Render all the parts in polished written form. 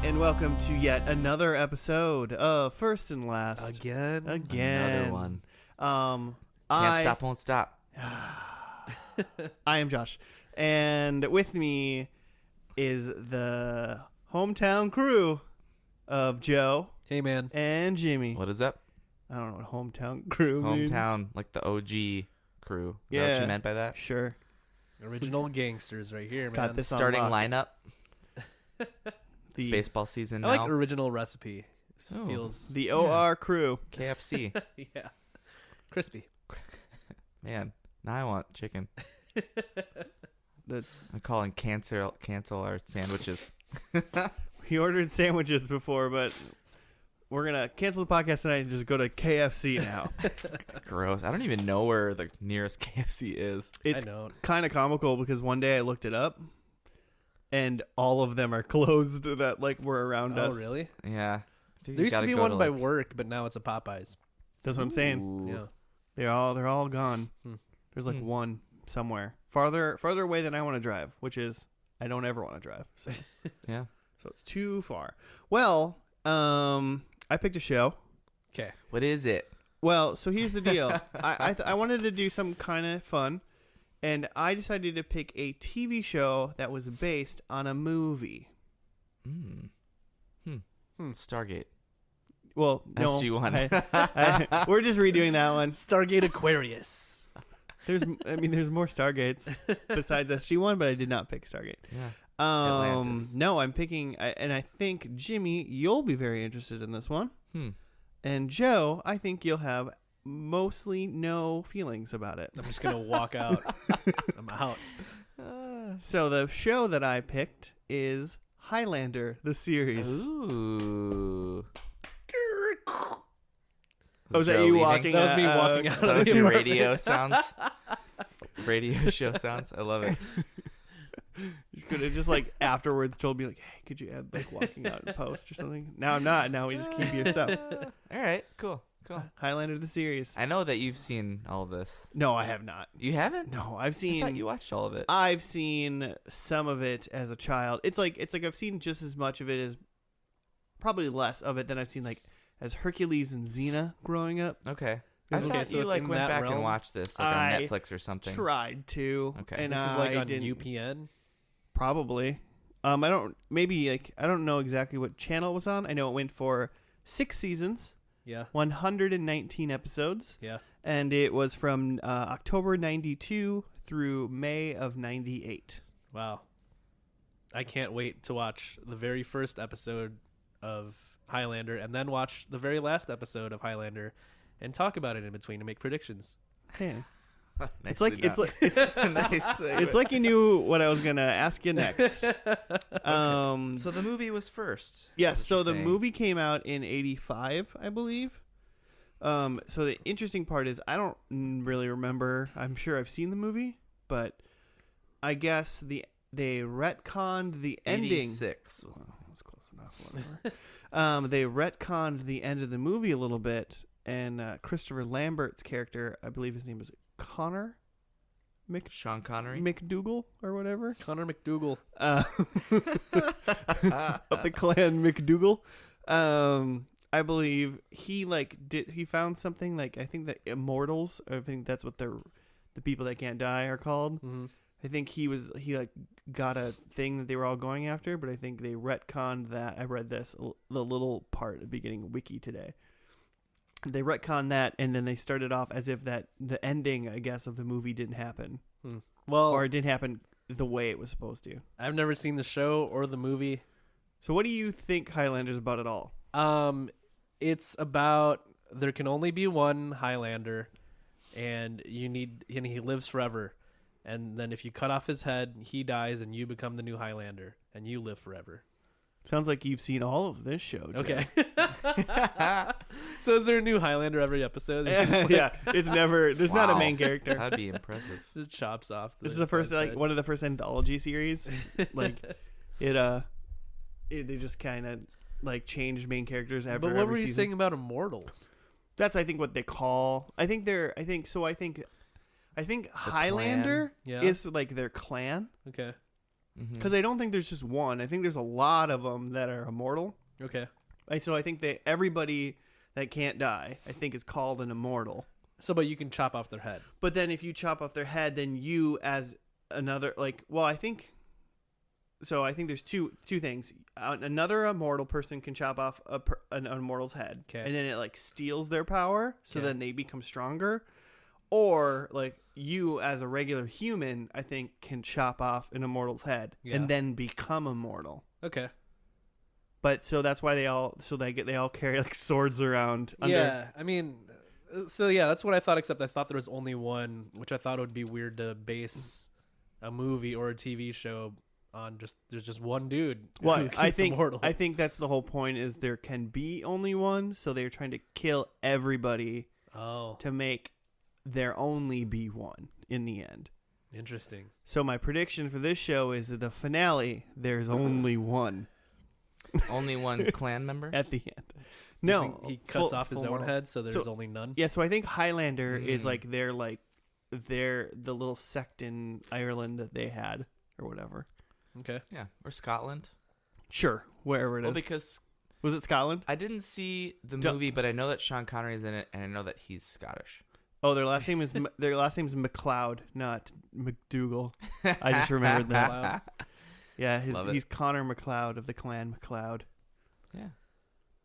And welcome to yet another episode of First and Last. Again. Another one. Can't stop, won't stop. I am Josh, and with me is the hometown crew of Joe. Hey, man. And Jimmy. What is up? I don't know what hometown crew means. Hometown, like the OG crew. Is Yeah. that what you meant by that? Sure. Original gangsters right here, man. Got this on Starting lock. lineup. It's baseball season I now. like original recipe. Oh. Feels The OR crew. KFC. yeah, crispy. Man, now I want chicken. That's, I'm calling cancel our sandwiches. we ordered sandwiches before, but we're going to cancel the podcast tonight and just go to KFC now. Gross. I don't even know where the nearest KFC is. It's I know. kind of comical because one day I looked it up, and all of them are closed that like were around us. Oh, really? Yeah. There used to be one by work, but now it's a Popeyes. That's what I'm saying. Ooh. Yeah. They're all gone. There's like Hmm. one somewhere farther away than I want to drive, which is I don't ever want to drive. So Yeah. so it's too far. Well, I picked a show. Okay. What is it? Well, so here's the deal. I wanted to do some kind of fun, and I decided to pick a TV show that was based on a movie. Stargate. Well, no, SG-1. we're just redoing that one. Stargate Aquarius. There's more Stargates besides SG-1, but I did not pick Stargate. Yeah. Atlantis. No, I'm picking, and I think Jimmy, you'll be very interested in this one, and Joe, I think you'll have mostly no feelings about it. I'm just gonna walk out. I'm out. So the show that I picked is Highlander, the series. Ooh. Oh, is that Joe you leaving? walking? That was me walking out That of was the your apartment. radio sounds. Radio show sounds. I love it. You could have just like afterwards told me like, hey, could you add like walking out in post or something? Now I'm not. Now we just keep your stuff. All right. Cool. Highlander, the series. I know that you've seen all of this. No, I have not. You haven't? No, I've I seen. thought you watched all of it. I've seen some of it as a child. It's like I've seen just as much of it as, probably less of it than I've seen like as Hercules and Xena growing up. Okay. I Okay, thought so you it's like in went that back realm? and watched this like I on Netflix or something. Tried to. Okay. And This is like I on didn't, UPN. Probably. I don't. Maybe like I don't know exactly what channel it was on. I know it went for 6 seasons, Yeah. 119 episodes, Yeah. and it was from October '92 through May of '98. Wow. I can't wait to watch the very first episode of Highlander and then watch the very last episode of Highlander and talk about it in between and make predictions. Yeah. It's Nicely like it's done. like Nice. it's like you knew what I was gonna ask you next. So the movie was first. Yes, is so what the you're saying. movie came out in '85, I believe. So the interesting part is I don't really remember. I'm sure I've seen the movie, but I guess they retconned the ending. 86. Well, that's close enough. Whatever. They retconned the end of the movie a little bit, and Christopher Lambert's character, I believe his name is Connor Sean Connery. McDougal or whatever. Connor McDougal. Of the clan McDougal. I believe he found something like, I think the immortals, I think that's what the people that can't die are called. Mm-hmm. I think he like got a thing that they were all going after, but I think they retconned that. I read this, the little part at the beginning wiki today. They retconned that, and then they started off as if that the ending, I guess, of the movie didn't happen. Well, Or it didn't happen the way it was supposed to. I've never seen the show or the movie. So what do you think Highlander's about at all? It's about there can only be one Highlander, and he lives forever. And then if you cut off his head, he dies, and you become the new Highlander, and you live forever. Sounds like you've seen all of this show, Joe. Okay. So is there a new Highlander every episode? Yeah, it's never. There's not a Wow. main character. That'd be impressive. Just chops off. This is the first, guy's like, head. one of the first anthology series. Like, they just kind of like changed main characters after. But what every were you season. saying about Immortals? That's, I think, what they call. I think Highlander Yeah. is like their clan, Okay. because I don't think there's just one. I think there's a lot of them that are immortal. Okay. So I think everybody that can't die, I think, is called an immortal. So, but you can chop off their head. But then if you chop off their head, then you as another, like, well, I think. So I think there's two things. Another immortal person can chop off an immortal's head, Okay. and then it like steals their power, so Okay. then they become stronger. Or like you as a regular human, I think, can chop off an immortal's head Yeah. and then become immortal. Okay. But so that's why they all carry like swords around. Yeah. I mean, so yeah, that's what I thought, except I thought there was only one, which I thought it would be weird to base a movie or a TV show on there's just one dude. Well, who I keeps think immortal. I think that's the whole point, is there can be only one, so they're trying to kill everybody Oh, to make there only be one in the end. interesting. So my prediction for this show is that the finale, there's only one Only one clan member. at the end. You No, think he cuts full- off his full own mortal. head, so there's So- only none. Yeah, so I think Highlander is Mm. like they're the little sect in Ireland that they had or whatever. Okay. Yeah, or Scotland. Sure, wherever it is. Well, because Was it Scotland? I didn't see the Don't- movie, but I know that Sean Connery is in it, and I know that he's Scottish. Oh, their last name is McLeod, not McDougal. I just remembered that. Wow. Yeah, Love it. he's Connor McLeod of the clan McLeod. Yeah.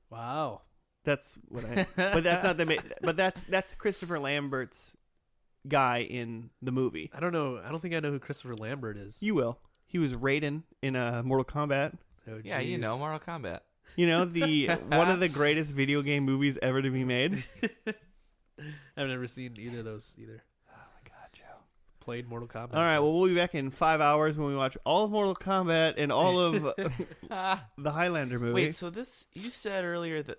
Wow. That's what I. But that's not but that's Christopher Lambert's guy in the movie. I don't know. I don't think I know who Christopher Lambert is. You will. He was Raiden in Mortal Kombat. Oh, Yeah, you geez. know, Mortal Kombat. You know, the one of the greatest video game movies ever to be made. I've never seen either of those either. Oh my god, Joe. Played Mortal Kombat. All right, well, we'll be back in 5 hours when we watch all of Mortal Kombat and all of the Highlander movie. Wait, so you said earlier that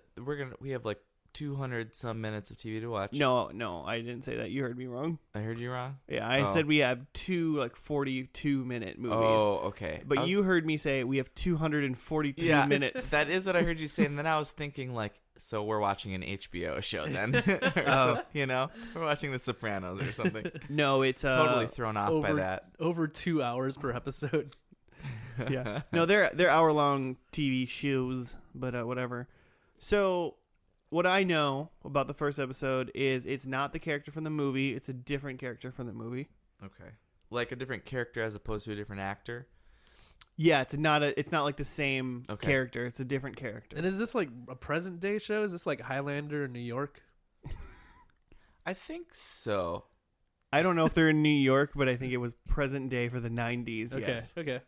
we have like 200 some minutes of TV to watch. No, I didn't say that. You heard me wrong. I heard you wrong. Yeah, I Oh. said we have two 42-minute movies. Oh, okay. But you heard me say we have 242 yeah, minutes. That is what I heard you say, and then I was thinking like, so we're watching an HBO show then, or Oh. we're watching The Sopranos or something. No, it's Totally thrown off by over- that. Over 2 hours per episode. yeah. No, they're hour-long TV shows, but whatever. So, what I know about the first episode is it's not the character from the movie. It's a different character from the movie. Okay, like a different character as opposed to a different actor. Yeah, it's not like the same Okay. character. It's a different character. And is this like a present day show? Is this like Highlander in New York? I think so. I don't know if they're in New York, but I think it was present day for the 90s. Okay. Yes. Okay.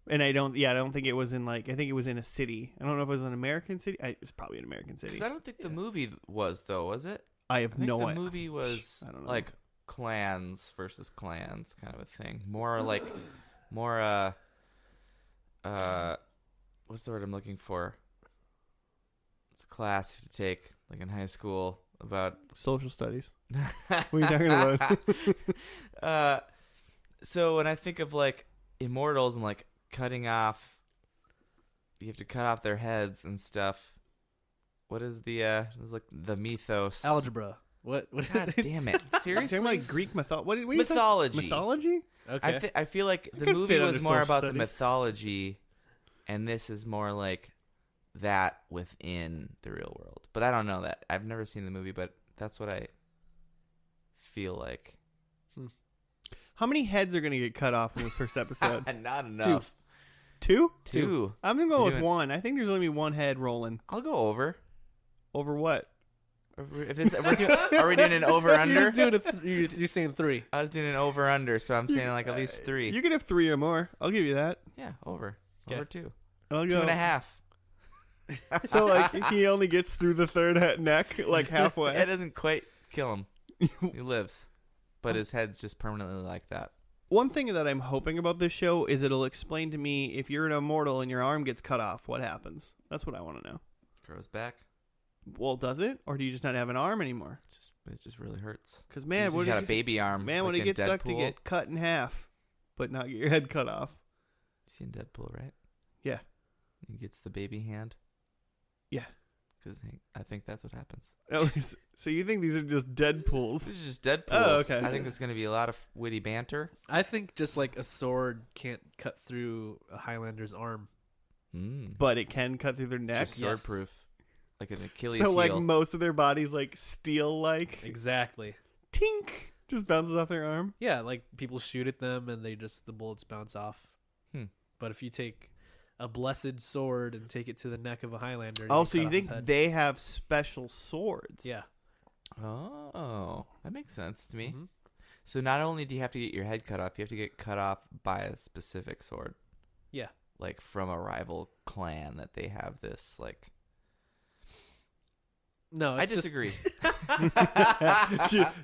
And I don't think it was in I think it was in a city. I don't know if it was an American city. It's probably an American city. Because I don't think the movie was though, was it? I have I think no the idea. movie was I don't know. like clans versus clans kind of a thing. More what's the word I'm looking for? It's a class you have to take like in high school about Social studies. What are you talking about? So when I think of like immortals and like cutting off, you have to cut off their heads and stuff. What is it's like the mythos? Algebra. What? God damn it! Seriously, Talking about Greek what are you talking- mythology. Mythology? Okay. I feel like the could movie fit was under more social about the studies. mythology, and this is more like that within the real world. But I don't know that. I've never seen the movie, but that's what I feel like. How many heads are going to get cut off in this first episode? Not enough. Two? Two. I'm going to go You're with doing- one. I think there's only be one head rolling. I'll go over. Over what? Are we doing an over You're under? just doing you're saying 3. I was doing an over under, so I'm saying like at least 3. You can have 3 or more. I'll give you that. Yeah, over. Okay. Over 2. I'll 2.5. So like he only gets through the third neck like halfway. It doesn't quite kill him. He lives, but his head's just permanently like that. one thing that I'm hoping about this show is it'll explain to me if you're an immortal and your arm gets cut off, what happens. That's what I want to know. Grows back. Well, does it? Or do you just not have an arm anymore? It just really hurts. Because, man, He's got a baby arm. Man, when like it in gets sucked to Deadpool. get cut in half, but not get your head cut off. You seen Deadpool, right? Yeah. He gets the baby hand. Yeah. Because I think that's what happens. Oh, so you think these are just Deadpools? This is just Deadpool. Oh, okay. I think there's going to be a lot of witty banter. I think just like a sword can't cut through a Highlander's arm. But it can cut through their neck. Just sword proof. Like an Achilles So, like, heel. most of their bodies, like, steel-like. Exactly. Tink! Just bounces off their arm. Yeah, like people shoot at them and the bullets bounce off. But if you take a blessed sword and take it to the neck of a Highlander. Oh, so you cut off his think head. they have special swords? Yeah. Oh, that makes sense to me. Mm-hmm. So not only do you have to get your head cut off, you have to get cut off by a specific sword. Yeah. Like from a rival clan that they have this, like... No, I it's disagree.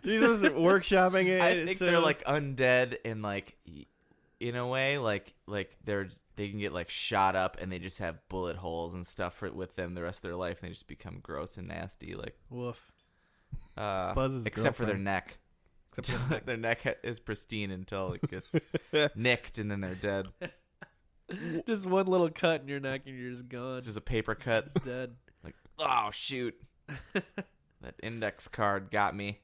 Jesus workshopping it. I think so- they're like undead and like in a way like they can get like shot up and they just have bullet holes and stuff with them the rest of their life and they just become gross and nasty like woof. Buzz's except for their girlfriend. neck. Except for the neck. Their neck is pristine until it gets nicked and then they're dead. Just one little cut in your neck and you're just gone. It's just a paper cut. Just dead. Like, oh shoot, that index card got me.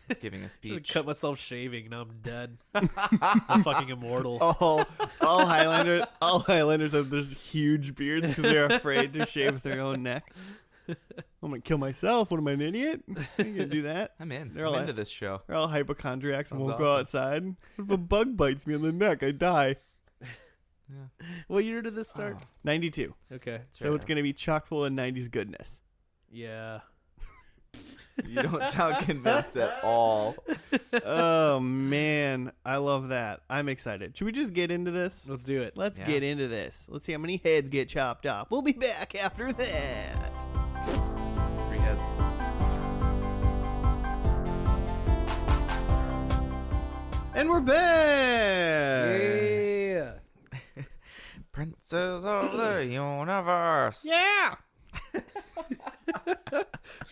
It's giving a I speech. cut myself shaving. Now I'm dead. I'm fucking immortal. all Highlanders have those huge beards because they're afraid to shave their own neck. I'm gonna kill myself. What am I, an idiot? I can't do that. I'm in. They're I'm all into this show. They're all hypochondriacs and Sounds won't go awesome. outside. What if a bug bites me on the neck? I die. Yeah. What year did this start? 92. Okay. So it's gonna be chock full of 90s goodness. Yeah. You don't sound convinced at all. Oh man, I love that. I'm excited. Should we just get into this? Let's do it. Let's Yeah. get into this. Let's see how many heads get chopped off. We'll be back after that. 3 heads. And we're back. Yeah. Princes of the universe. Yeah.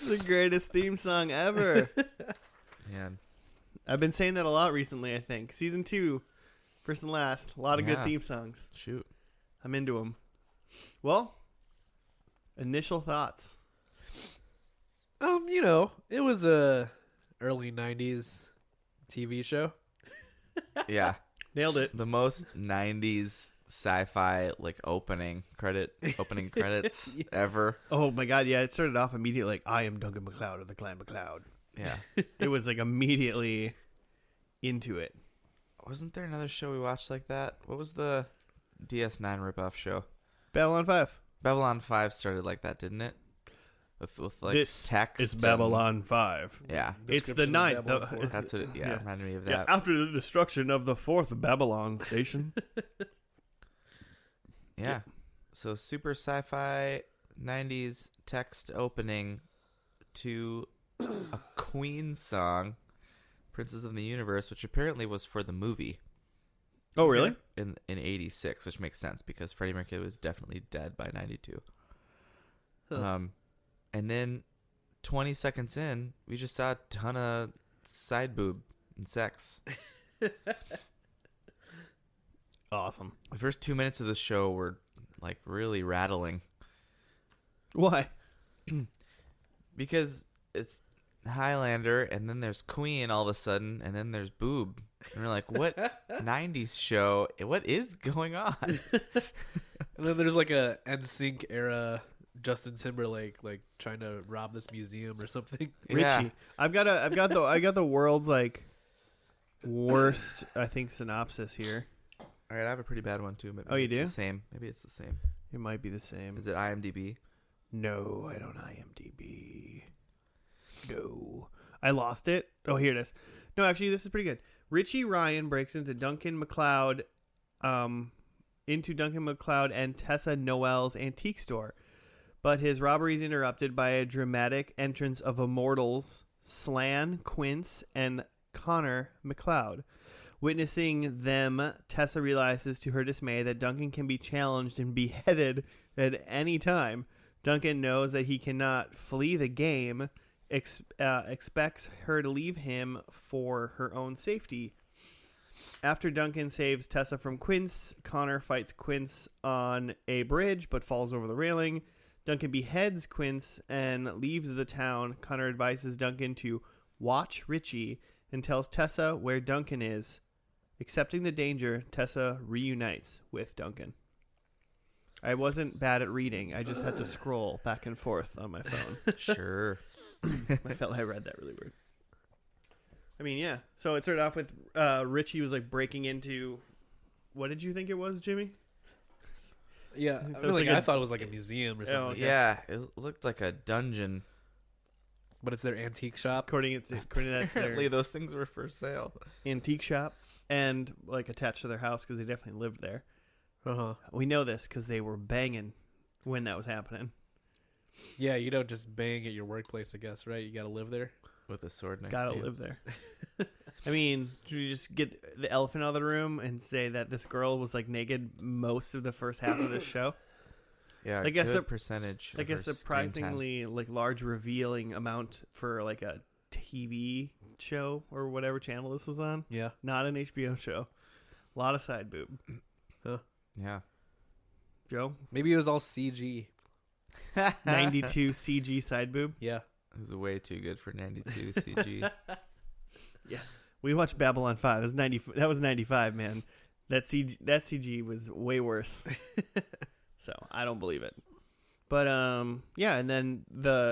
The greatest theme song ever. Man. I've been saying that a lot recently, I think. Season 2, first and last. A lot of good Yeah. theme songs. Shoot. I'm into them. Well, initial thoughts. It was a early 90s TV show. Yeah. Nailed it. The most 90s sci-fi like opening credits Yeah. ever. Oh my god, yeah, it started off immediately like, I am Duncan MacLeod of the Clan MacLeod. Yeah. It was like immediately into it. Wasn't there another show we watched like that? What was the DS9 ripoff show? Babylon 5. Babylon 5 started like that, didn't it? With like This text. It's and- Babylon 5. Yeah. It's the Description of ninth. Babylon 4. That's what it Yeah. reminded me of Yeah, that. after the destruction of the 4th Babylon station. Yeah. So super sci-fi 90s text opening to a Queen song, Princes of the Universe, which apparently was for the movie Oh, really? in 86, which makes sense because Freddie Mercury was definitely dead by 92. Huh. And then 20 seconds in, we just saw a ton of side boob and sex. Awesome. The first 2 minutes of the show were like really rattling Why? because it's Highlander and then there's Queen all of a sudden and then there's boob. And we're like, what 90s show? What is going on? And then there's like a NSYNC era Justin Timberlake like trying to rob this museum or something. Yeah. Richie. I got the world's like worst, I think, synopsis here. All right, I have a pretty bad one too. But Oh, you it's do? The same. Maybe it's the same. It might be the same. Is it IMDb? No, I don't IMDb. No. I lost it. Oh, here it is. No, actually, this is pretty good. Richie Ryan breaks into Duncan MacLeod and Tessa Noel's antique store. But his robbery is interrupted by a dramatic entrance of immortals Slan, Quince, and Connor MacLeod. Witnessing them, Tessa realizes to her dismay that Duncan can be challenged and beheaded at any time. Duncan knows that he cannot flee the game, expects her to leave him for her own safety. After Duncan saves Tessa from Quince, Connor fights Quince on a bridge but falls over the railing. Duncan beheads Quince and leaves the town. Connor advises Duncan to watch Richie and tells Tessa where Duncan is. Accepting the danger, Tessa reunites with Duncan. I wasn't bad at reading. I just had to scroll back and forth on my phone. Sure. I felt like I read that really weird. I mean, yeah. So it started off with Richie was like breaking into. What did you think it was, Jimmy? Yeah, It I, was mean, like I a- thought it was like a museum or something. Oh, okay. Yeah, it looked like a dungeon. But it's their antique shop. According to that, Apparently, those things were for sale. antique shop and like attached to their house because they definitely lived there. Uh-huh. We know this because they were banging when that was happening. Yeah, you don't just bang at your workplace, I guess, right? You got to live there. With a sword next Gotta to you. live there. I mean, should we just get the elephant out of the room and say that this girl was like naked most of the first half of this show? Yeah, Like a good sup- percentage. Like of a her screen time. surprisingly like large revealing amount for like a TV show or whatever channel this was on. Yeah. Not an HBO show. A lot of side boob. Yeah. Joe, Maybe it was all CG. 92 CG side boob. Yeah. It was way too good for 92 CG. We watched Babylon 5. That was 90. That was 95, man. That CG was way worse. So I don't believe it. But yeah, and then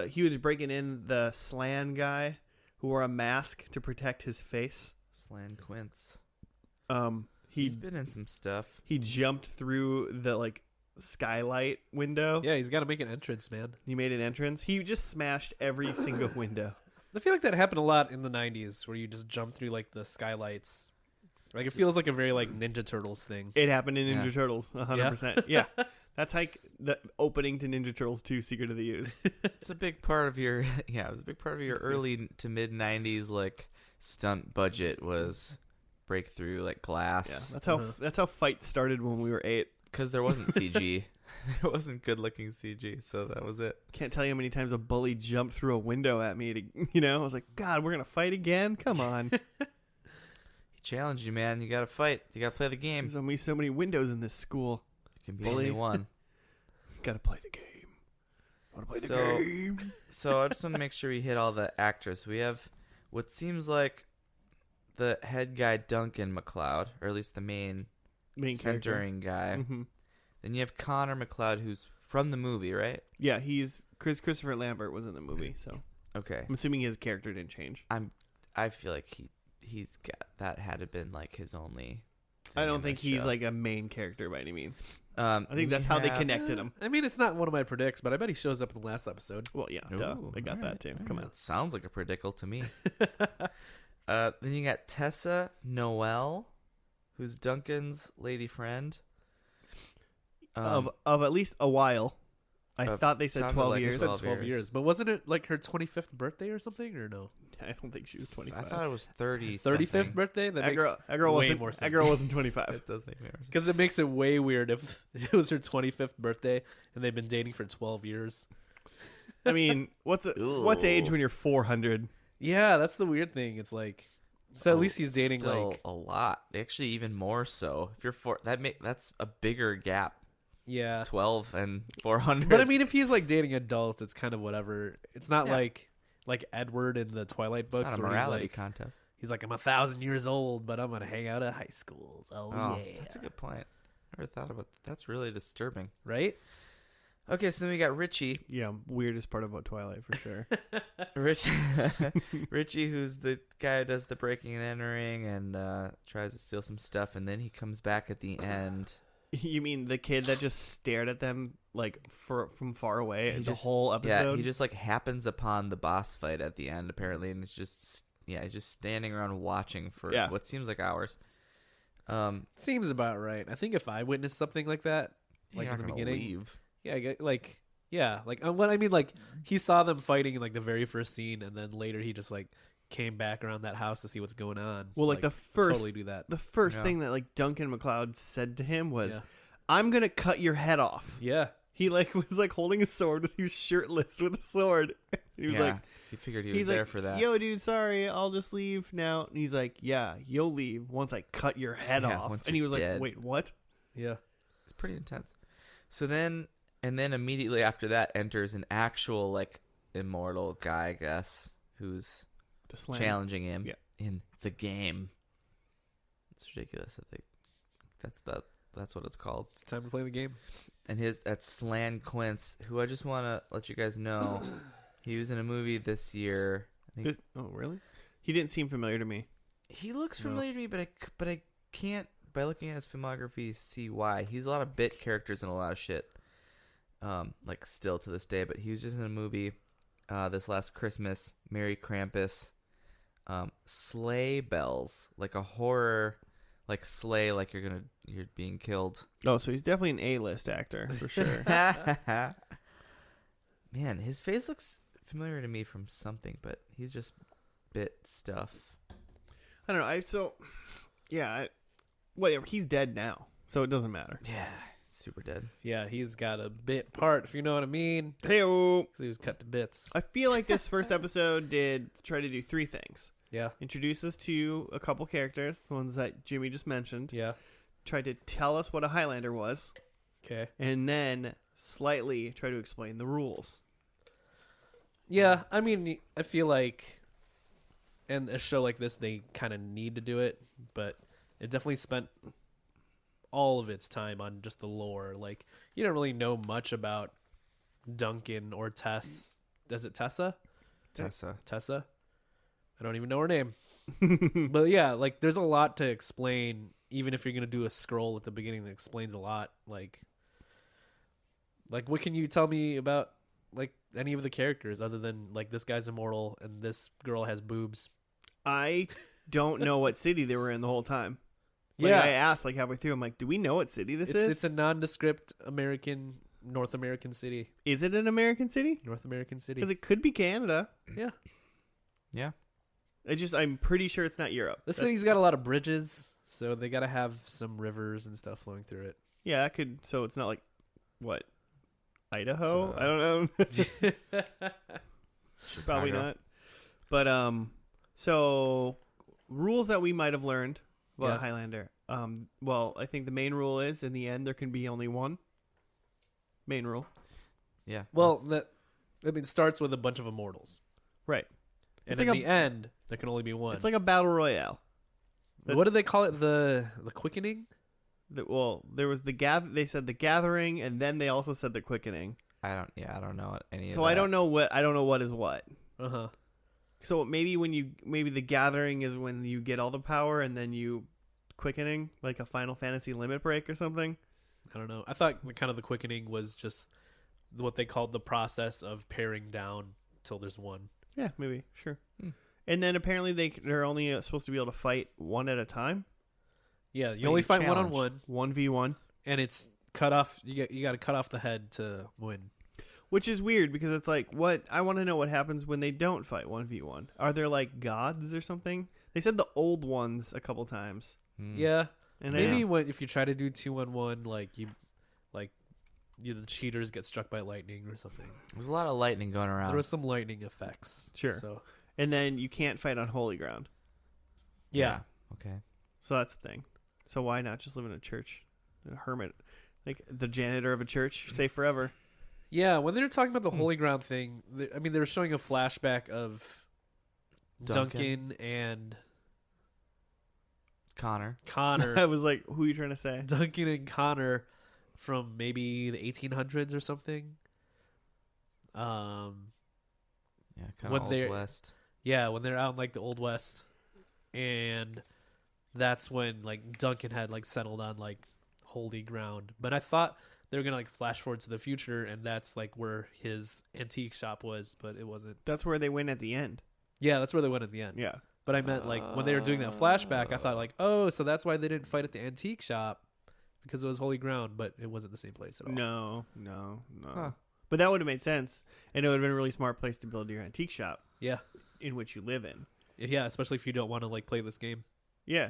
he was breaking in the Slan guy who wore a mask to protect his face. Slan Quince. He He's been in some stuff. he jumped through the like skylight window. Yeah, he's got to make an entrance, man. He made an entrance. He just smashed every single window. I feel like that happened a lot in the 90s where you just jump through like the skylights. Like it feels like a very like Ninja Turtles thing. It happened in Yeah. Ninja Turtles, 100%. Yeah. That's like the opening to Ninja Turtles 2 Secret of the Ooze. It's a big part of your it was a big part of your early to mid 90s like stunt budget was breakthrough like Yeah. glass. That's how fights started when we were 8. Cuz there wasn't CG. There wasn't good looking CG, so that was it. Can't tell you how many times a bully jumped through a window at me to, I was like, God, we're going to fight again? Come on. He challenged you, man. You got to fight. You got to play the game. There's only so many windows in this school. It can be Bully. only one. Got to play the game. Want to play So- the game? So I just want to make sure we hit all the actors. We have what seems like the head guy Duncan MacLeod, or at least the main Main character. centering guy. Mm-hmm. Then you have Connor MacLeod, who's from the movie, right? Yeah, Christopher Lambert was in the movie, so Okay. I'm assuming his character didn't change. I feel like he's got that had to been like his only. I don't think he's like a main character by any means. I I think that's how they connected him. I mean, it's not one of my predicts, but I bet he shows up in the last episode. Well, yeah, duh. They got that too. Come on. That sounds like a predicle to me. Then you got Tessa Noel, who's Duncan's lady friend. Of at least a while. I thought they said sounded 12 like years. He said 12 12 years. years. But wasn't it like her 25th birthday or something, or no? I don't think she was 25. I thought it was 30. 35th something. birthday? That that makes girl way wasn't. more That sense. girl wasn't 25. It does make more sense. Because it makes it way weird if it was her 25th birthday and they've been dating for 12 years. I mean, what's age when you're 400? Yeah, that's the weird thing. It's like, so at least he's dating Still like, a lot. Actually, even more so. If you're that's a bigger gap. yeah. 12 and 400. But I mean, if he's like dating adults, it's kind of whatever. It's not Yeah. like Edward in the Twilight it's books not a where morality he's like, contest. he's like, I'm 1,000 years old, but I'm gonna hang out at high schools. Oh yeah, That's a good point. Never thought about that's really disturbing. right? Okay, so then we got Richie. Yeah, weirdest part about Twilight for sure. Richie, who's the guy who does the breaking and entering and tries to steal some stuff, and then he comes back at the end. You mean the kid that just stared at them like from far away He the just- whole episode? Yeah, he just like happens upon the boss fight at the end apparently, and it's just he's just standing around watching for what seems like hours. Seems about right. I think if I witnessed something like that, like you're in the not gonna beginning, leave. yeah, what I mean, like he saw them fighting in like the very first scene, and then later he just like came back around that house to see what's going on. Well, like the first totally do that. the first Yeah. thing that like Duncan MacLeod said to him was, Yeah. "I'm gonna cut your head off." Yeah. He like was like holding a sword, but he was shirtless with a sword. He was like, So he figured he was he's there like, for that. "Yo, dude, sorry, I'll just leave now." And he's like, "Yeah, you'll leave once I cut your head Yeah, off." once And he you're was like, dead. "Wait, what?" Yeah. It's pretty intense. So then immediately after that enters an actual like immortal guy, I guess, who's To slam. challenging him Yeah. in the game. It's ridiculous. I think that's what it's called. It's time to play the game. And that's Slan Quince, who I just want to let you guys know, he was in a movie this year. I think Oh, really? He didn't seem familiar to me. he looks No. familiar to me, but I can't, by looking at his filmography, see why. He's a lot of bit characters and a lot of shit, like still to this day. But he was just in a movie this last Christmas, Merry Krampus, Sleigh Bells, like a horror, like sleigh, like you're being killed. Oh, so he's definitely an A-list actor for sure. Man, his face looks familiar to me from something, but he's just bit stuff. I don't know. Whatever. He's dead now, so it doesn't matter. Yeah, super dead. Yeah, he's got a bit part, if you know what I mean. Hey-o. 'Cause he was cut to bits. I feel like this first episode did try to do three things. Yeah. Introduce us to a couple characters, the ones that Jimmy just mentioned. Yeah. Tried to tell us what a Highlander was, Okay. and then slightly try to explain the rules. Yeah, I mean, I feel like in a show like this, they kind of need to do it, but it definitely spent all of its time on just the lore. Like, you don't really know much about Duncan or Tess. Is it Tessa? Tessa. I don't even know her name. But yeah, like, there's a lot to explain, even if you're going to do a scroll at the beginning that explains a lot. Like, what can you tell me about, like, any of the characters other than, like, this guy's immortal and this girl has boobs? I don't know what city they were in the whole time. Like, Yeah. I asked like halfway through. I'm like, "Do we know what city this is? It's a nondescript North American city. Is it an American city? North American city. Because it could be Canada. Yeah. Yeah. I'm pretty sure it's not Europe. This city's got a lot of bridges, so they got to have some rivers and stuff flowing through it. Yeah, it could. So it's not like what, Idaho? So- I don't know. Probably Chicago. not. But so rules that we might have learned about Yeah. Highlander. Well, I think the main rule is in the end there can be only one. Main rule, Yeah. Well, that's- it starts with a bunch of immortals, right? and It's in like the end, there can only be one. It's like a battle royale. What do they call it? The quickening? Well, there was they said the gathering, and then they also said the quickening. I don't know any of So that. I don't know what is what. Uh huh. So maybe maybe the gathering is when you get all the power, and then you quickening, like a Final Fantasy limit break or something. I don't know. I thought the quickening was just what they called the process of paring down till there's one. Yeah, maybe, sure. Hmm. And then apparently they're only supposed to be able to fight one at a time, Yeah, you But only you fight challenge. 1-on-1, 1v1, and it's cut off. You got to cut off the head to win. which is weird because it's like, what I want to know what happens when they don't fight 1v1. Are there like gods or something? They said the old ones a couple times, Hmm. Yeah, and maybe if you try to do 2-on-1, the cheaters get struck by lightning or something. There's a lot of lightning going around. There was some lightning effects. Sure. So and then you can't fight on holy ground. yeah. Okay. So that's the thing. So why not just live in a church, a hermit, like the janitor of a church, safe forever? Yeah, when they were talking about the holy ground thing, they were showing a flashback of Duncan and Connor. I Connor. was like, who are you trying to say? Duncan and Connor from maybe the 1800s or something. Yeah, kind When of they're- Old West. Yeah, when they're out in like the Old West, and that's when like Duncan had like settled on like holy ground. But I thought they were gonna like flash forward to the future, and that's like where his antique shop was, but it wasn't. That's where they win at the end. Yeah, that's where they went at the end. Yeah. But I meant like when they were doing that flashback, I thought like, oh, so that's why they didn't fight at the antique shop because it was holy ground, but it wasn't the same place at all. No. Huh. But that would have made sense, and it would have been a really smart place to build your antique shop Yeah, in which you live in. Yeah, especially if you don't want to like play this game. Yeah.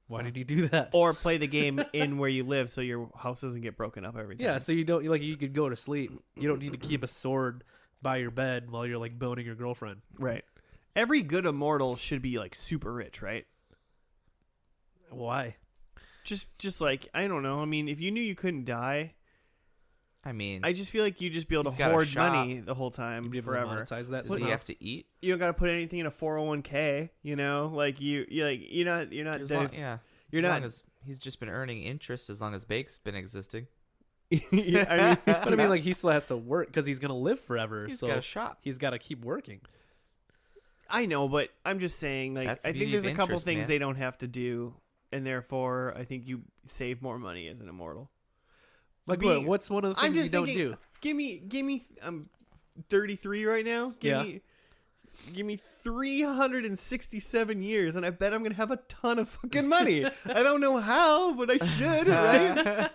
Why did you do that? Or play the game in where you live so your house doesn't get broken up every time. Yeah, so you don't like you could go to sleep. You don't need to keep a sword by your bed while you're like boning your girlfriend. Right. Every good immortal should be like super rich, right? Why? Just like, I don't know. I mean, if you knew you couldn't die, I mean, I just feel like you'd just be able He's to got a hoard shop. money the whole time You'd be able forever. to monetize that. does he somehow? have to eat? You don't got to put anything in a 401k, you know? Like you're not As dead. long, yeah. You're as not long as he's just been earning interest as long as Bake's been existing. yeah, I mean, But I mean, like he still has to work because he's gonna live forever. He's so got a shop. he's got to keep working. I know, but I'm just saying, like, That's the I think beauty there's of a couple interest, things man. they don't have to do, and therefore, I think you save more money as an immortal. Like Being- what's one of the I'm things you just don't thinking, do? Give me. I'm 33 right now. Give me 367 years, and I bet I'm gonna have a ton of fucking money. I don't know how, but I should, right?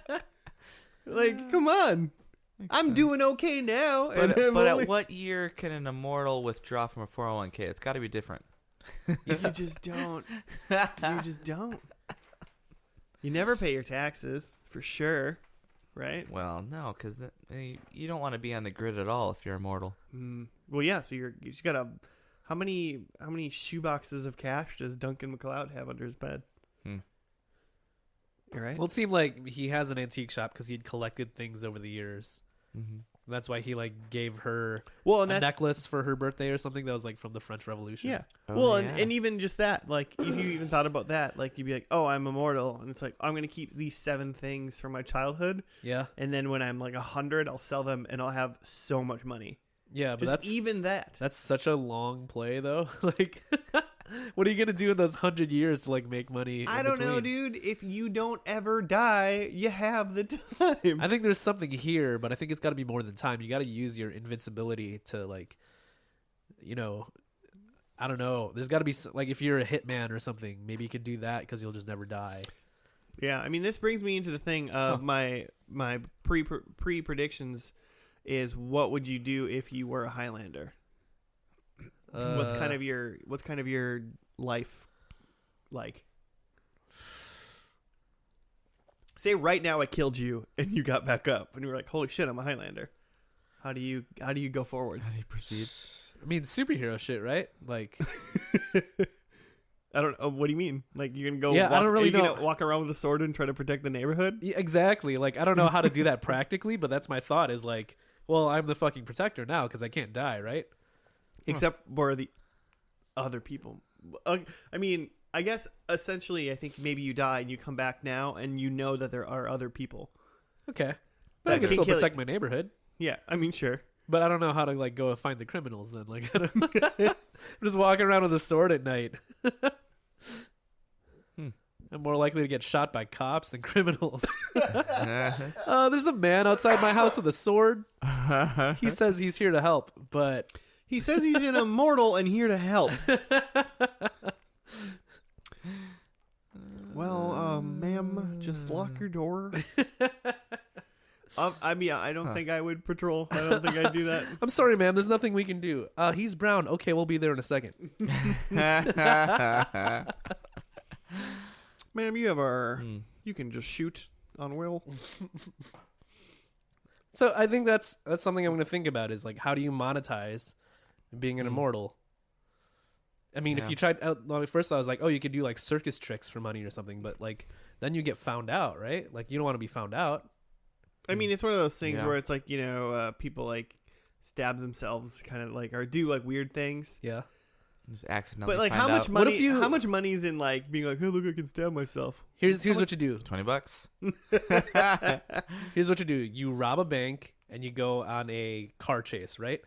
Like, come on. I'm sense. doing okay now. and But, I'm but only- at what year can an immortal withdraw from a 401k? It's got to be different. you just don't. You just don't. You never pay your taxes for sure, right? Well, no, because you don't want to be on the grid at all if you're immortal. Well, yeah. So you just gotta. How many shoeboxes of cash does Duncan MacLeod have under his bed? You're right. Well, it seemed like he has an antique shop because he'd collected things over the years. Mm-hmm. That's why he like gave her Well, a and that. necklace for her birthday or something that was like from the French Revolution. Yeah. Oh, Well, yeah. and even just that, like, if you even thought about that, like, you'd be like, oh, I'm immortal. And it's like, I'm going to keep these 7 things from my childhood. Yeah. And then when I'm like 100, I'll sell them and I'll have so much money. Yeah, but Just that's even that. that's such a long play though. Like what are you gonna do in those 100 years to like make money? I in don't know, between? dude. If you don't ever die, you have the time. I think there's something here, but I think it's got to be more than time. You got to use your invincibility to like, you know, I don't know. There's got to be like if you're a hitman or something, maybe you could do that because you'll just never die. Yeah, I mean, this brings me into the thing of my pre predictions is what would you do if you were a Highlander? What's kind of your life like? Say right now I killed you and you got back up and you were like, holy shit, I'm a Highlander. How do you go forward? How do you proceed? I mean, superhero shit, right? Like, I don't know. What do you mean? Like you're gonna go? Yeah, I don't really are you know. gonna walk around with a sword and try to protect the neighborhood? yeah, exactly. Like, I don't know how to do that practically, but that's my thought. Is like, well, I'm the fucking protector now because I can't die, right? Except for the other people. I mean, I guess essentially, I think maybe you die and you come back now, and you know that there are other people. Okay, but That I can can still kill protect my neighborhood. Yeah, I mean, sure. But I don't know how to like go find the criminals then. Like, I don't, I'm just walking around with a sword at night. I'm more likely to get shot by cops than criminals. There's a man outside my house with a sword. He says he's here to help, but He says he's an immortal and here to help. Well, ma'am, just lock your door. I mean, I don't think I would patrol. I don't think I'd do that. I'm sorry, ma'am. There's nothing we can do. He's brown. Okay, we'll be there in a second. Ma'am, you have our... You can just shoot on will. So I think that's something I'm going to think about is like, how do you monetize being an immortal? I mean, if Yeah. you tried, at first I was like, oh, you could do like circus tricks for money or something, but like then you get found out, right? Like you don't want to be found out. I mean, it's one of those things Yeah. where it's like, people like stab themselves kind of like, or do like weird things. Yeah. Just accidentally But like, find how much out. money? What if you- How much money is in like being like, hey, look, I can stab myself. Here's what you do. $20. Here's what you do. You rob a bank and you go on a car chase, right?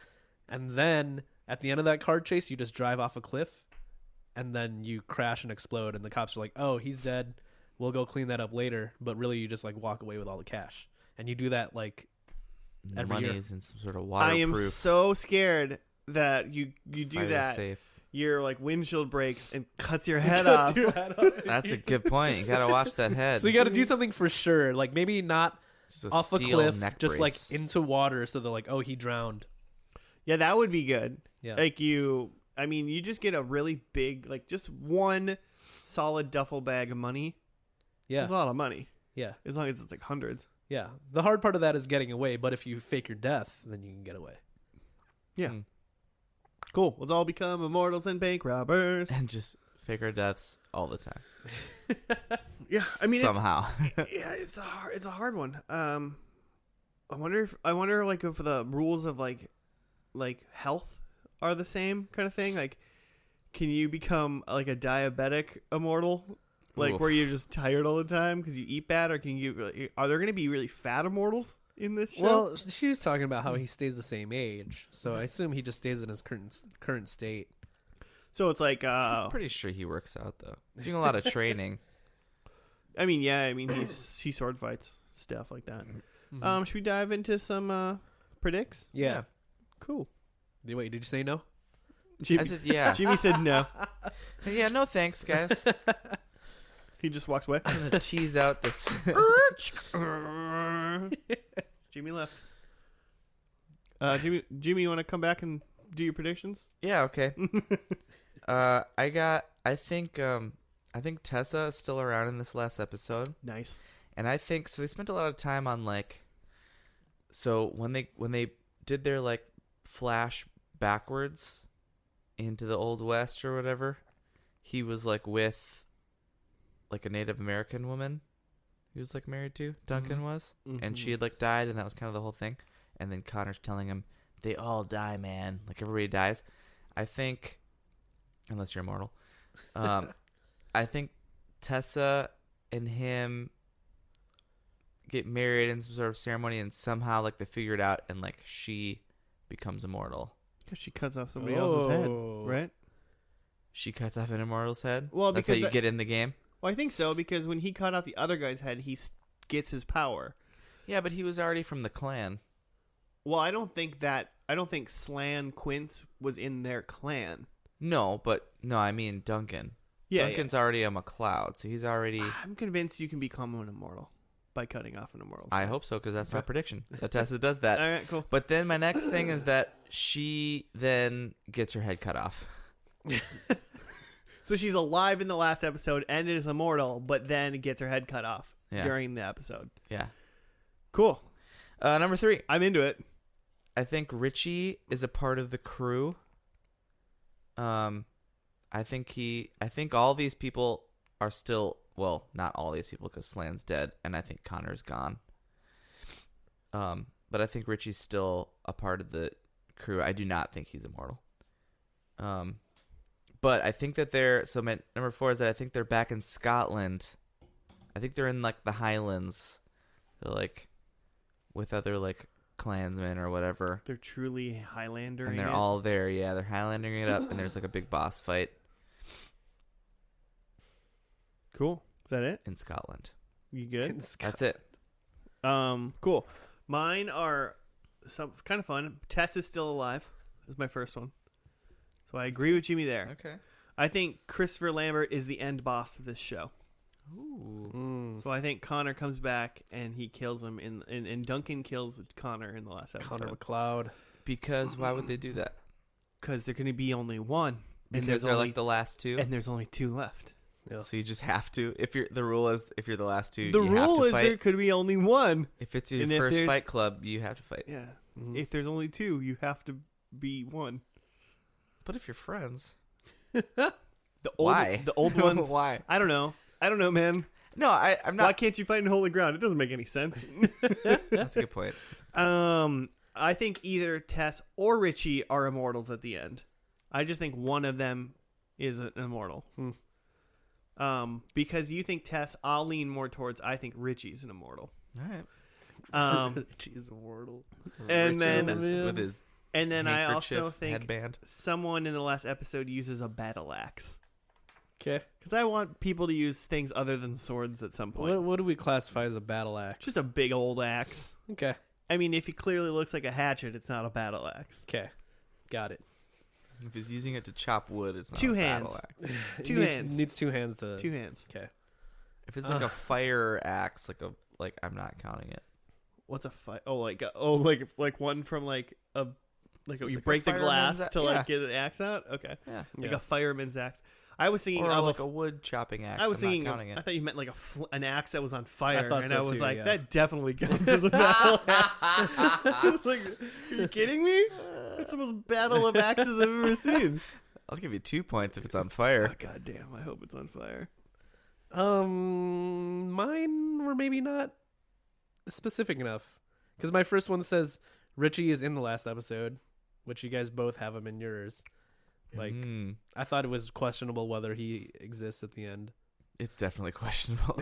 And then at the end of that car chase, you just drive off a cliff and then you crash and explode. And the cops are like, oh, he's dead. We'll go clean that up later. But really, you just like walk away with all the cash. And you do that like The every money year. is in some sort of I waterproof. am so scared that you do fire that. Safe. Your like windshield breaks and cuts your head off. That's a good point. You gotta watch that head. So you got to do something for sure. Like maybe not Just a off a steel cliff, neck just brace. like into water so they're like, oh, he drowned. Yeah, that would be good. Yeah. Like you, I mean, you just get a really big, like, just one solid duffel bag of money. Yeah. It's a lot of money. Yeah. As long as it's like hundreds. Yeah. The hard part of that is getting away, but if you fake your death, then you can get away. Yeah. Mm. Cool. Let's all become immortals and bank robbers. And just fake our deaths all the time. Yeah. I mean, somehow. it's a hard one. I wonder like if the rules of like health are the same kind of thing. Like, can you become like a diabetic immortal? Like, Oof. where you're just tired all the time because you eat bad, or are there going to be really fat immortals in this show? Well, she was talking about how he stays the same age, so I assume he just stays in his current state. So it's like, I'm pretty sure he works out though. Doing a lot of training. I mean, he sword fights, stuff like that. Mm-hmm. Should we dive into some predicts? Yeah. Cool. Wait, did you say no? Jimmy, I said yeah. Jimmy said no. Yeah, no thanks, guys. He just walks away. I'm gonna tease out this. Jimmy left. Jimmy, you want to come back and do your predictions? Yeah, okay. I think Tessa is still around in this last episode. Nice. And I think so they spent a lot of time on like so when they did their like flash backwards into the Old West or whatever, he was like with like a Native American woman he was like married to, Duncan was, and she had like died, and that was kind of the whole thing. And then Connor's telling him, they all die, man. Like everybody dies. I think, unless you're immortal, I think Tessa and him get married in some sort of ceremony, and somehow like they figure it out, and like she becomes immortal. Because she cuts off somebody else's head, right? She cuts off an immortal's head. Well, that's how because you get in the game. Well, I think so, because when he cut off the other guy's head, he gets his power. Yeah, but he was already from the clan. Well, I don't think Slan Quince was in their clan. No, I mean Duncan. Yeah, Duncan's already a McLeod, so he's already. I'm convinced you can become an immortal by cutting off an immortal. I hope so, because that's my prediction. That Tessa does that. All right, cool. But then my next thing is that she then gets her head cut off. So she's alive in the last episode and is immortal, but then gets her head cut off during the episode. Yeah. Cool. Number 3. I'm into it. I think Richie is a part of the crew. I think all these people are still, well, not all these people, because Slan's dead, and I think Connor's gone. But I think Richie's still a part of the crew. I do not think he's immortal. But I think that my number 4 is that I think they're back in Scotland. I think they're in like the Highlands. They're like with other like clansmen or whatever. They're truly Highlander. And they're all there, yeah. They're Highlandering it up, and there's like a big boss fight. Cool. Is that it? In Scotland. You good? That's it. Cool. Mine are some kind of fun. Tess is still alive. This is my first one. So I agree with Jimmy there. Okay. I think Christopher Lambert is the end boss of this show. Ooh. So I think Connor comes back and he kills him and Duncan kills Connor in the last episode. Connor McLeod. Because why would they do that? Because there can be only one. Because they're like the last two. And there's only 2 left. Yeah. So you just have to. The rule is if you're the last 2, The you rule have to is fight. there could be only one. If it's your And if first there's- fight club, you have to fight. Yeah. Mhm. If there's only 2, you have to be one. But if you're friends, The old, why? The old ones. Why? I don't know, man. No, I'm not. Why can't you fight in holy ground? It doesn't make any sense. That's a good point. I think either Tess or Richie are immortals at the end. I just think one of them is an immortal. Because you think Tess, I'll lean more towards I think Richie's an immortal. All right. She's immortal. And Richie then with his I also handkerchief think headband. someone in the last episode uses a battle axe. Okay. Because I want people to use things other than swords at some point. What do we classify as a battle axe? Just a big old axe. Okay. I mean, if he clearly looks like a hatchet, it's not a battle axe. Okay. Got it. If he's using it to chop wood, it's not 2 a hands. battle axe. Two hands. Needs 2 hands to. 2 hands. Okay. If it's like a fire axe, like I'm not counting it. What's a fight? Oh, like one from like a Like Just you like a break the glass fireman's to yeah. like get an axe out. Okay, Yeah. like Yeah. a fireman's axe. I was thinking Or of like a wood chopping axe. I was I'm thinking. not counting it. I thought you meant like an axe that was on fire, thought and so I was too, like, yeah. that definitely counts as a battle axe. I was like, are you kidding me? That's the most battle of axes I've ever seen. I'll give you 2 points if it's on Oh, fire. God damn! I hope it's on fire. Mine were maybe not specific enough because my first one says Richie is in the last episode, which you guys both have him in yours. Like, I thought it was questionable whether he exists at the end. It's definitely questionable.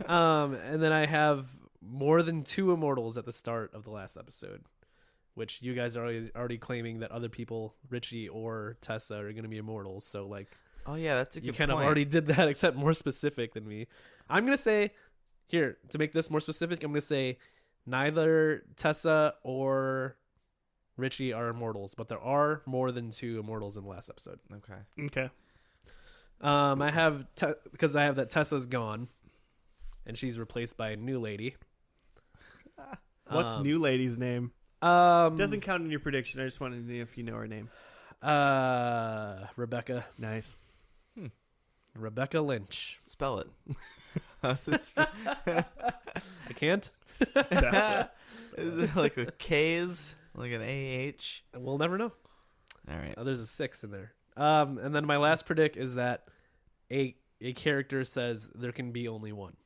And then I have more than 2 immortals at the start of the last episode, which you guys are already claiming that other people, Richie or Tessa, are going to be immortals. So, like, Oh yeah, that's a good you kind point. of already did that, except more specific than me. I'm going to say, here, to make this more specific, I'm going to say neither Tessa or Richie are immortals, but there are more than 2 immortals in the last episode. Okay. Okay. I have because I have that Tessa's gone, and she's replaced by a new lady. What's new lady's name? Doesn't Doesn't count in your prediction. I just wanted to know if you know her name. Rebecca Lynch. Spell it. How's it spell- I can't. Is it like with K's, like an AH? We'll never know. All right. There's a 6 in there. And then my last predict is that a character says there can be only one.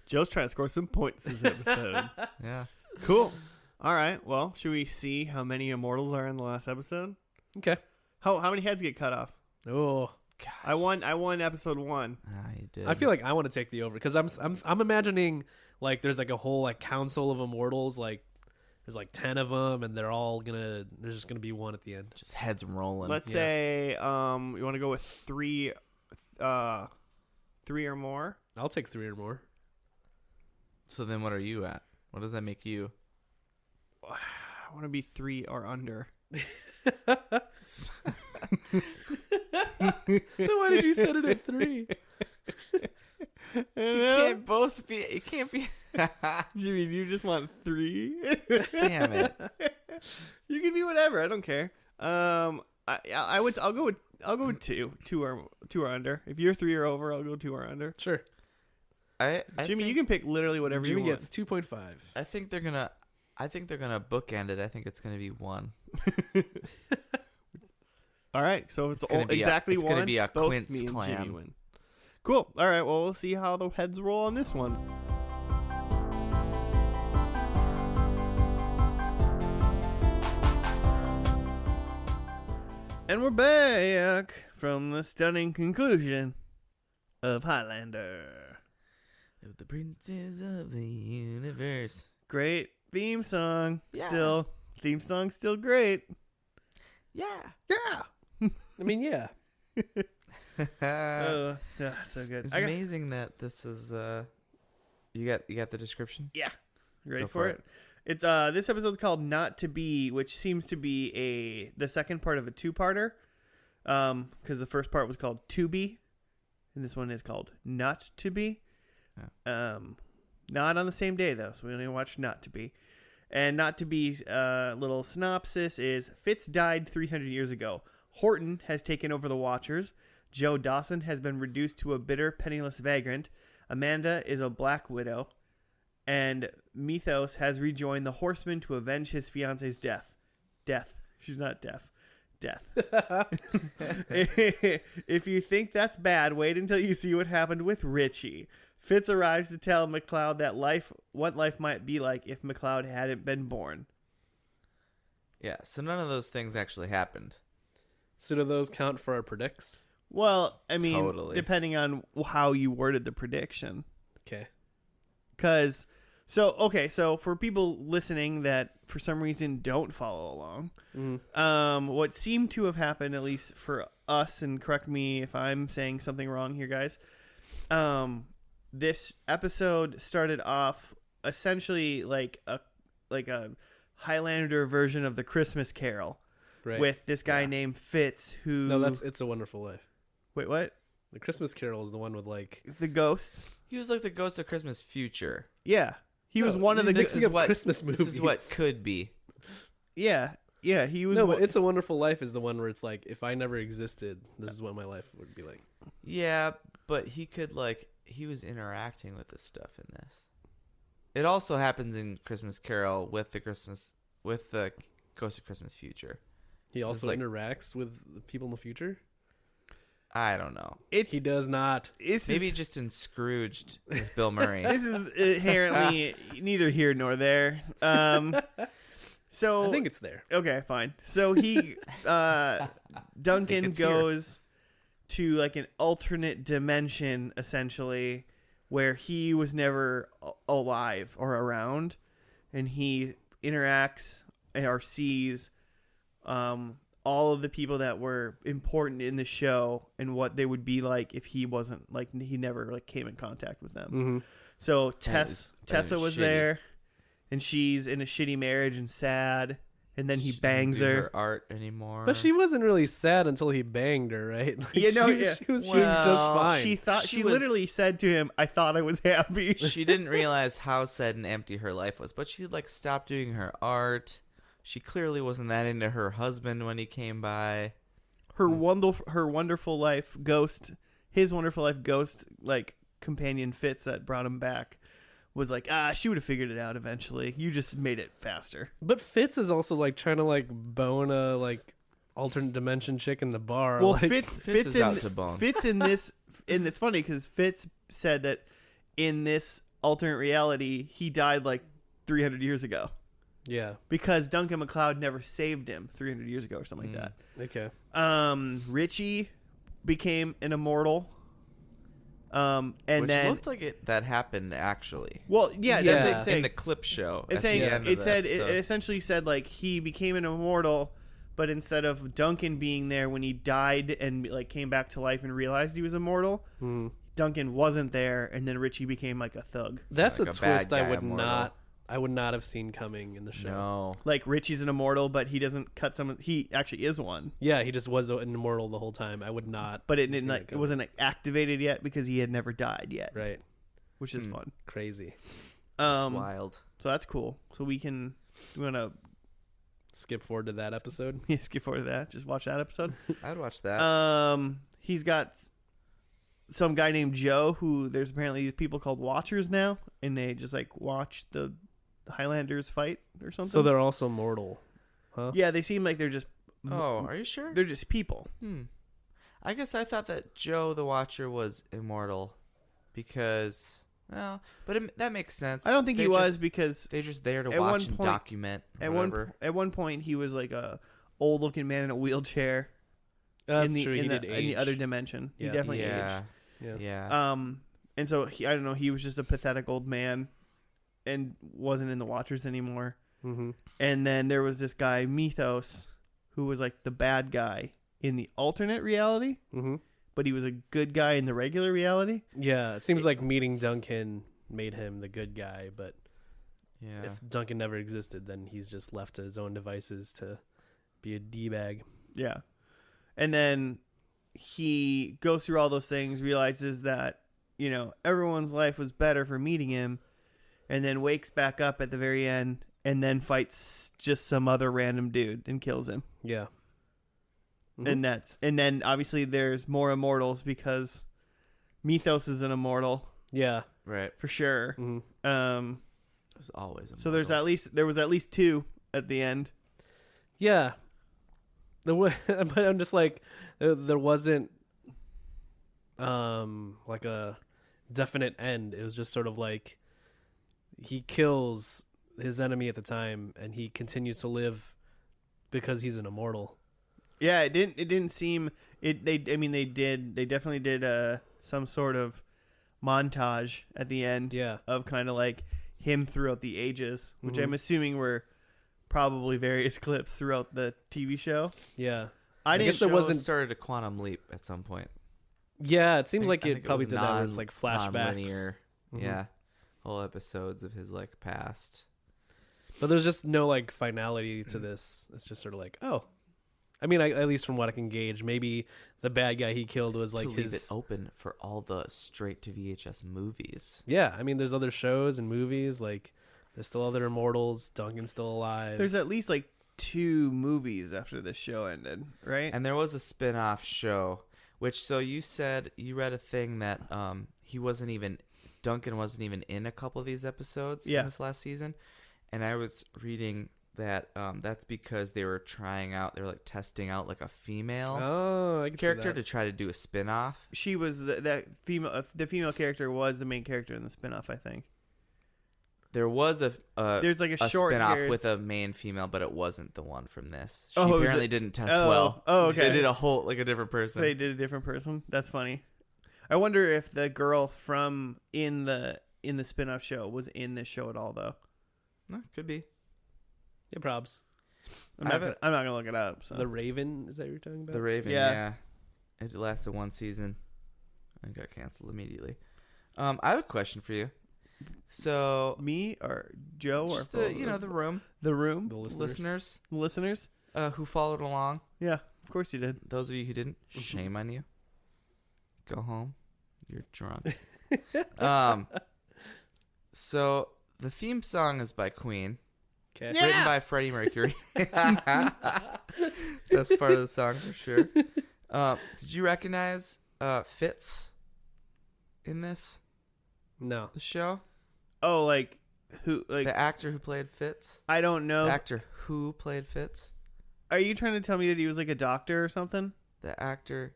Joe's trying to score some points this episode. Yeah. Cool. All right. Well, should we see how many immortals are in the last episode? Okay. How many heads get cut off? Oh, I won episode 1. You did. I feel like I want to take the over because I'm imagining like there's like a whole like council of immortals, like there's like 10 of them, and there's just gonna be one at the end. just heads rolling. Let's say you want to go with 3 or more. I'll take 3 or more. So then what are you at? What does that make you? I want to be 3 or under. Then why did you set it at 3? You can't both be. You can't be. Jimmy, you just want 3? Damn it. You can be whatever. I don't care. I'll go with 2. 2 or under. If you're 3 or over, I'll go 2 or under. Sure. I Jimmy, think, you can pick literally whatever Jimmy you want. gets 2.5. I think they're gonna bookend it. I think it's gonna be 1. All right, so it's gonna be exactly it's 1. gonna be a both Quince me and clan. Jimmy win. Cool. All right, well, we'll see how the heads roll on this one. And we're back from the stunning conclusion of Highlander. Of the princes of the universe. Great theme song. Yeah. Still, theme song still great. Yeah. Yeah. I mean, yeah. Oh, so good. It's I got- amazing that this is you got the description? Yeah. Ready Go for for it? It's this episode's called Not to Be, which seems to be the second part of a 2-parter. Because the first part was called To Be, and this one is called Not to Be. Yeah. Not on the same day though, so we only watched Not to Be. And Not to Be's little synopsis is: Fitz died 300 years ago. Horton has taken over the Watchers. Joe Dawson has been reduced to a bitter, penniless vagrant. Amanda is a black widow. And Mythos has rejoined the Horsemen to avenge his fiance's death. Death. She's not deaf. Death. If you think that's bad, wait until you see what happened with Richie. Fitz arrives to tell McLeod that what life might be like if McLeod hadn't been born. Yeah, so none of those things actually happened. So do those count for our predicts? Well, I mean, Totally. depending on how you worded the prediction. Okay. Because, so for people listening that for some reason don't follow along, what seemed to have happened, at least for us, and correct me if I'm saying something wrong here, guys, this episode started off essentially like a Highlander version of the Christmas Carol, Right. with this guy named Fitz who... No, that's It's a Wonderful Life. Wait, what? The Christmas Carol is the one with like... The ghosts? He was like the ghost of Christmas future. Yeah. He was one of the This Mixing is up what Christmas This is what movies. could be. yeah. He was No, one- but It's a Wonderful Life is the one where it's like, if I never existed, this is what my life would be like. Yeah, but he was interacting with this stuff in this. It also happens in Christmas Carol with the Ghost of Christmas Future. He This also is like- interacts with the people in the future. I don't know. it's He does not. Maybe just in Scrooged with Bill Murray. this is inherently neither here nor there. So I think it's there. okay, fine. So he Duncan it's here. goes to like an alternate dimension essentially where he was never alive or around, and he interacts or sees all of the people that were important in the show and what they would be like if he wasn't, like, he never like came in contact with them. Mm-hmm. So That is Tessa was shitty. there, and she's in a shitty marriage and sad, and then he She doesn't bangs do her. art anymore. But she wasn't really sad until he banged her, right? Like, Yeah, no, she, yeah. she was just Well, fine. She thought She she was- literally said to him, "I thought I was happy." She didn't realize how sad and empty her life was, but she like stopped doing her art. She clearly wasn't that into her husband when he came by. Her wonderful life ghost, his wonderful life ghost, like companion Fitz that brought him back, was like, she would have figured it out eventually. You just made it faster. But Fitz is also like trying to like bone a like alternate dimension chick in the bar. Well, like, Fitz is out to bone. Fitz in this, and it's funny because Fitz said that in this alternate reality he died like 300 years ago yeah. because Duncan MacLeod never saved him 300 years ago or something like that. Okay. Richie became an immortal. And Which then looked like that happened actually. well, yeah, Yeah. that's what it's In saying. the clip show. It's at saying the end of it the said it episode. essentially said like he became an immortal, but instead of Duncan being there when he died and like came back to life and realized he was immortal, Hmm. Duncan wasn't there, and then Richie became like a thug. That's Like a a bad twist I guy would immortal. not. I would not have seen coming in the show. No. Like Richie's an immortal, but he doesn't cut someone. He actually is one, Yeah, he just was an immortal the whole time. I would not. but it have didn't seen like it coming. wasn't like, activated yet because he had never died yet, right. which is fun. Crazy. It's wild. So that's cool. So we want to Skip forward to that episode. skip forward to that. Just watch that episode. I'd watch that. He's got some guy named Joe who there's apparently people called Watchers now, and they just like watch the Highlanders fight or something. So they're also mortal, huh? yeah, they seem like they're just Oh, are you sure? they're just people. I guess I thought that Joe the Watcher was immortal because, well, but that makes sense. I don't think he They was just- because They're just there to at one watch and point- document at whatever. one point he was like a old looking man in a wheelchair. That's in the, true. In He the, did in age. the other dimension. He Yeah. definitely yeah, aged. yeah. And so I don't know. He was just a pathetic old man, and wasn't in the Watchers anymore. Mm-hmm. And then there was this guy Mythos, who was like the bad guy in the alternate reality, Mm-hmm. but he was a good guy in the regular reality. Yeah, it seems like meeting Duncan made him the good guy, but yeah. if Duncan never existed, then he's just left to his own devices to be a D-bag. Yeah. And then he goes through all those things, realizes that, you know, everyone's life was better for meeting him, and then wakes back up at the very end and then fights just some other random dude and kills him. Yeah. And then obviously there's more immortals because Mythos is an immortal Yeah. right. for sure. hmm There's always So there was immortals. at least two at the end. Yeah. The way, but I'm just like, there wasn't like a definite end. It was just sort of like he kills his enemy at the time, and he continues to live because he's an immortal. Yeah, it didn't seem it. They definitely did some sort of montage at the end. Yeah. Of kind of like him throughout the ages, which Mhm. I'm assuming were probably various clips throughout the TV show. Yeah. I guess didn't. there Show wasn't- started a quantum leap at some point. Yeah, it seems I like think it probably was did that where it's like flashbacks. non-linear. Mhm. Yeah, whole episodes of his like past. But there's just no like finality to this. It's just sort of like, oh. I mean, at least from what I can gauge, maybe the bad guy he killed was like to leave his... it open for all the straight to VHS movies. Yeah, I mean, there's other shows and movies. Like, There's still other immortals. Duncan's still alive. There's at least like 2 movies after this show ended, right? And there was a spin-off show, which, so you said you read a thing that Duncan wasn't even in a couple of these episodes in this last season. And I was reading that that's because they were like testing out like a female character to try to do a spin-off. She was the female character was the main character in the spin-off, I think. There was there's like a short spin-off period. with a main female, but it wasn't the one from this. She Oh, apparently didn't test well. Oh, okay. They did a different person. They did a different person. That's funny. I wonder if the girl from in the spin-off show was in this show at all, though. No, could be. Yeah, probs. I'm not gonna look it up. So. The Raven, is that what you're talking about? The Raven, Yeah. yeah. It lasted 1 season and got canceled immediately. I have a question for you. So Me or Joe just or the room, the room The listeners. listeners. who followed along. Yeah, of course you did. Those of you who didn't, shame on you. Go home. You're drunk. So the theme song is by Queen, Okay. written by Freddie Mercury. That's part of the song for sure. Did you recognize Fitz in the No. show? Oh, like who? Like The actor who played Fitz? I don't know. The actor who played Fitz? Are you trying to tell me that he was like a doctor or something? The actor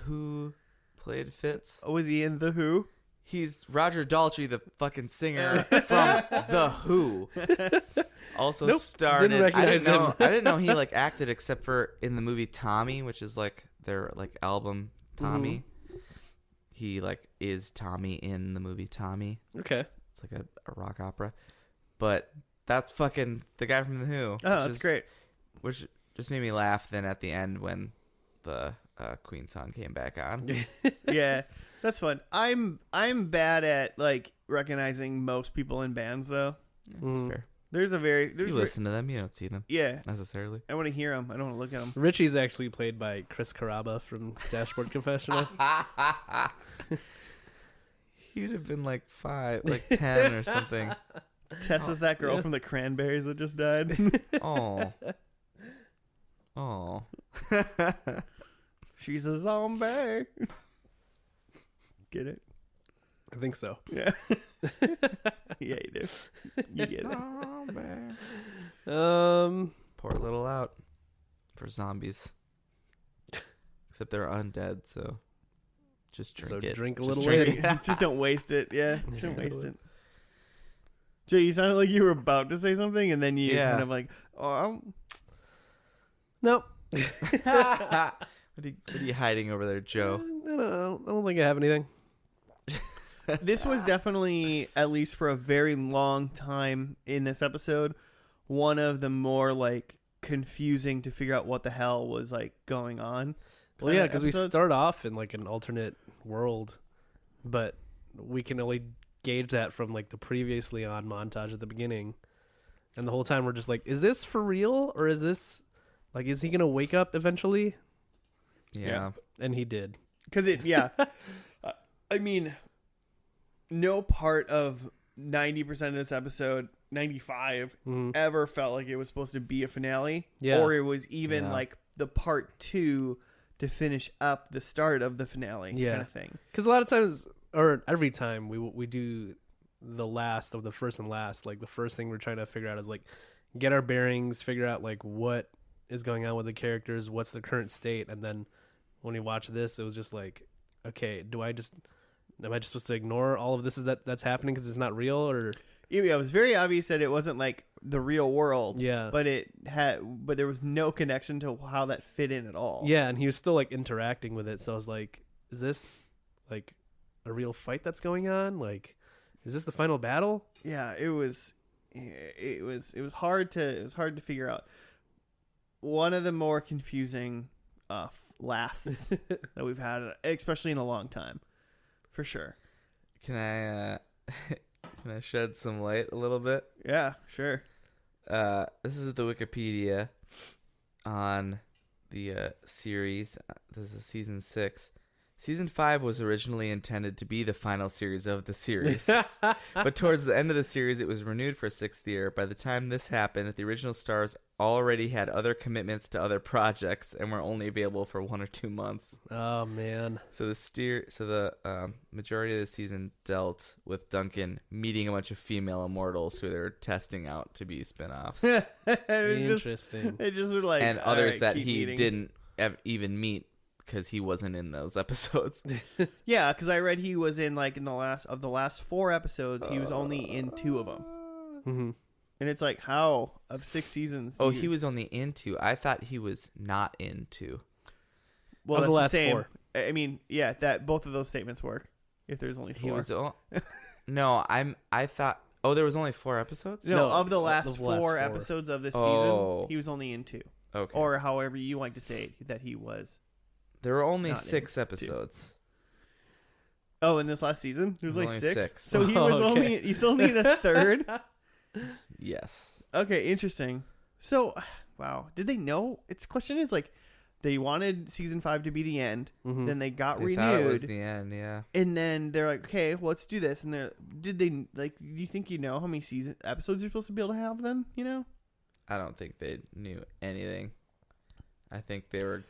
who played Fitz? Was he in The Who? He's Roger Daltrey, the fucking singer from The Who. Also starred didn't in, recognize him. I didn't know he like acted except for in the movie Tommy, which is like their like album Tommy. He like is Tommy in the movie Tommy. Okay. It's like a rock opera. But that's fucking the guy from The Who. Oh, that's great. Which just made me laugh then at the end when the Queen song came back on. Yeah, that's fun. I'm bad at like recognizing most people in bands though. That's fair. There's You listen to them, you don't see them yeah. necessarily. I want to hear them. I don't want to look at them. Richie's actually played by Chris Carrabba from Dashboard Confessional. He'd have been like 10 or something. Tessa's that girl from the Cranberries that just died. Oh. She's a zombie. Get it? I think so. Yeah. Yeah, you do. You get it. Pour a little out for zombies. Except they're undead, so just drink So it. drink a Just little drink later. it. Just don't waste it. Yeah, don't waste it. Jay, you sounded like you were about to say something, and then you kind of like, oh, Nope. What are you hiding over there, Joe? I don't think I have anything. this was definitely, at least for a very long time in this episode, one of the more like confusing to figure out what the hell was like going on. Well, yeah, because we episodes. start off in like an alternate world, but we can only gauge that from like the previously on montage at the beginning, and the whole time we're just like, is this for real, or is this like, is he gonna wake up eventually? Yeah. And he did. Because I mean, no part of 90% of this episode, 95, ever felt like it was supposed to be a finale. Yeah. Or it was even like the part 2 to finish up the start of the finale kind of thing. Because a lot of times, or every time we do the last of the first and last, like the first thing we're trying to figure out is like get our bearings, figure out like what is going on with the characters, what's the current state, and then when we watch this, it was just like, okay, am I just supposed to ignore all of this that's happening because it's not real? Or Yeah, it was very obvious that it wasn't like the real world. Yeah. But there was no connection to how that fit in at all. yeah, and he was still like interacting with it, so I was like, is this like a real fight that's going on? Like, is this the final battle? Yeah, it was hard to figure out. One of the more confusing lasts that we've had, especially in a long time, for sure. Can I shed some light a little bit? Yeah, sure. This is the Wikipedia on the series. This is season 6. Season 5 was originally intended to be the final series of the series. But towards the end of the series, it was renewed for a 6th year. By the time this happened, the original stars already had other commitments to other projects and were only available for 1 or 2 months. Oh man. So the majority of the season dealt with Duncan meeting a bunch of female immortals who they were testing out to be spin-offs. Interesting. They just were like, And others "All right, that keep he meeting." didn't even meet because he wasn't in those episodes. Yeah, because I read he was in the last 4 episodes, he was only in 2 of them. Mm-hmm. And it's like, how of 6 seasons? Oh, he was only in 2. I thought he was not in 2. Well, Of that's the last same. 4. I mean, yeah, that both of those statements work. If there's only 4. He was no. I thought. Oh, there was only 4 episodes. No, No, of the the last last 4 4. episodes of this Oh. season, he was only in 2. Okay. Or however you like to say it, that he was. There were only Not in 6 2. episodes. Oh, in this last season? There was like Only 6? 6. So he Oh, was okay. he's only in a third? Yes. Okay, interesting. So, wow. Did they know? Its question is like, they wanted season 5 to be the end. Mm-hmm. Then they got They renewed. thought it was the end. Yeah. And then they're like, okay, well, let's do this. And did they, like, do you think how many episodes you're supposed to be able to have then, I don't think they knew anything. I think they were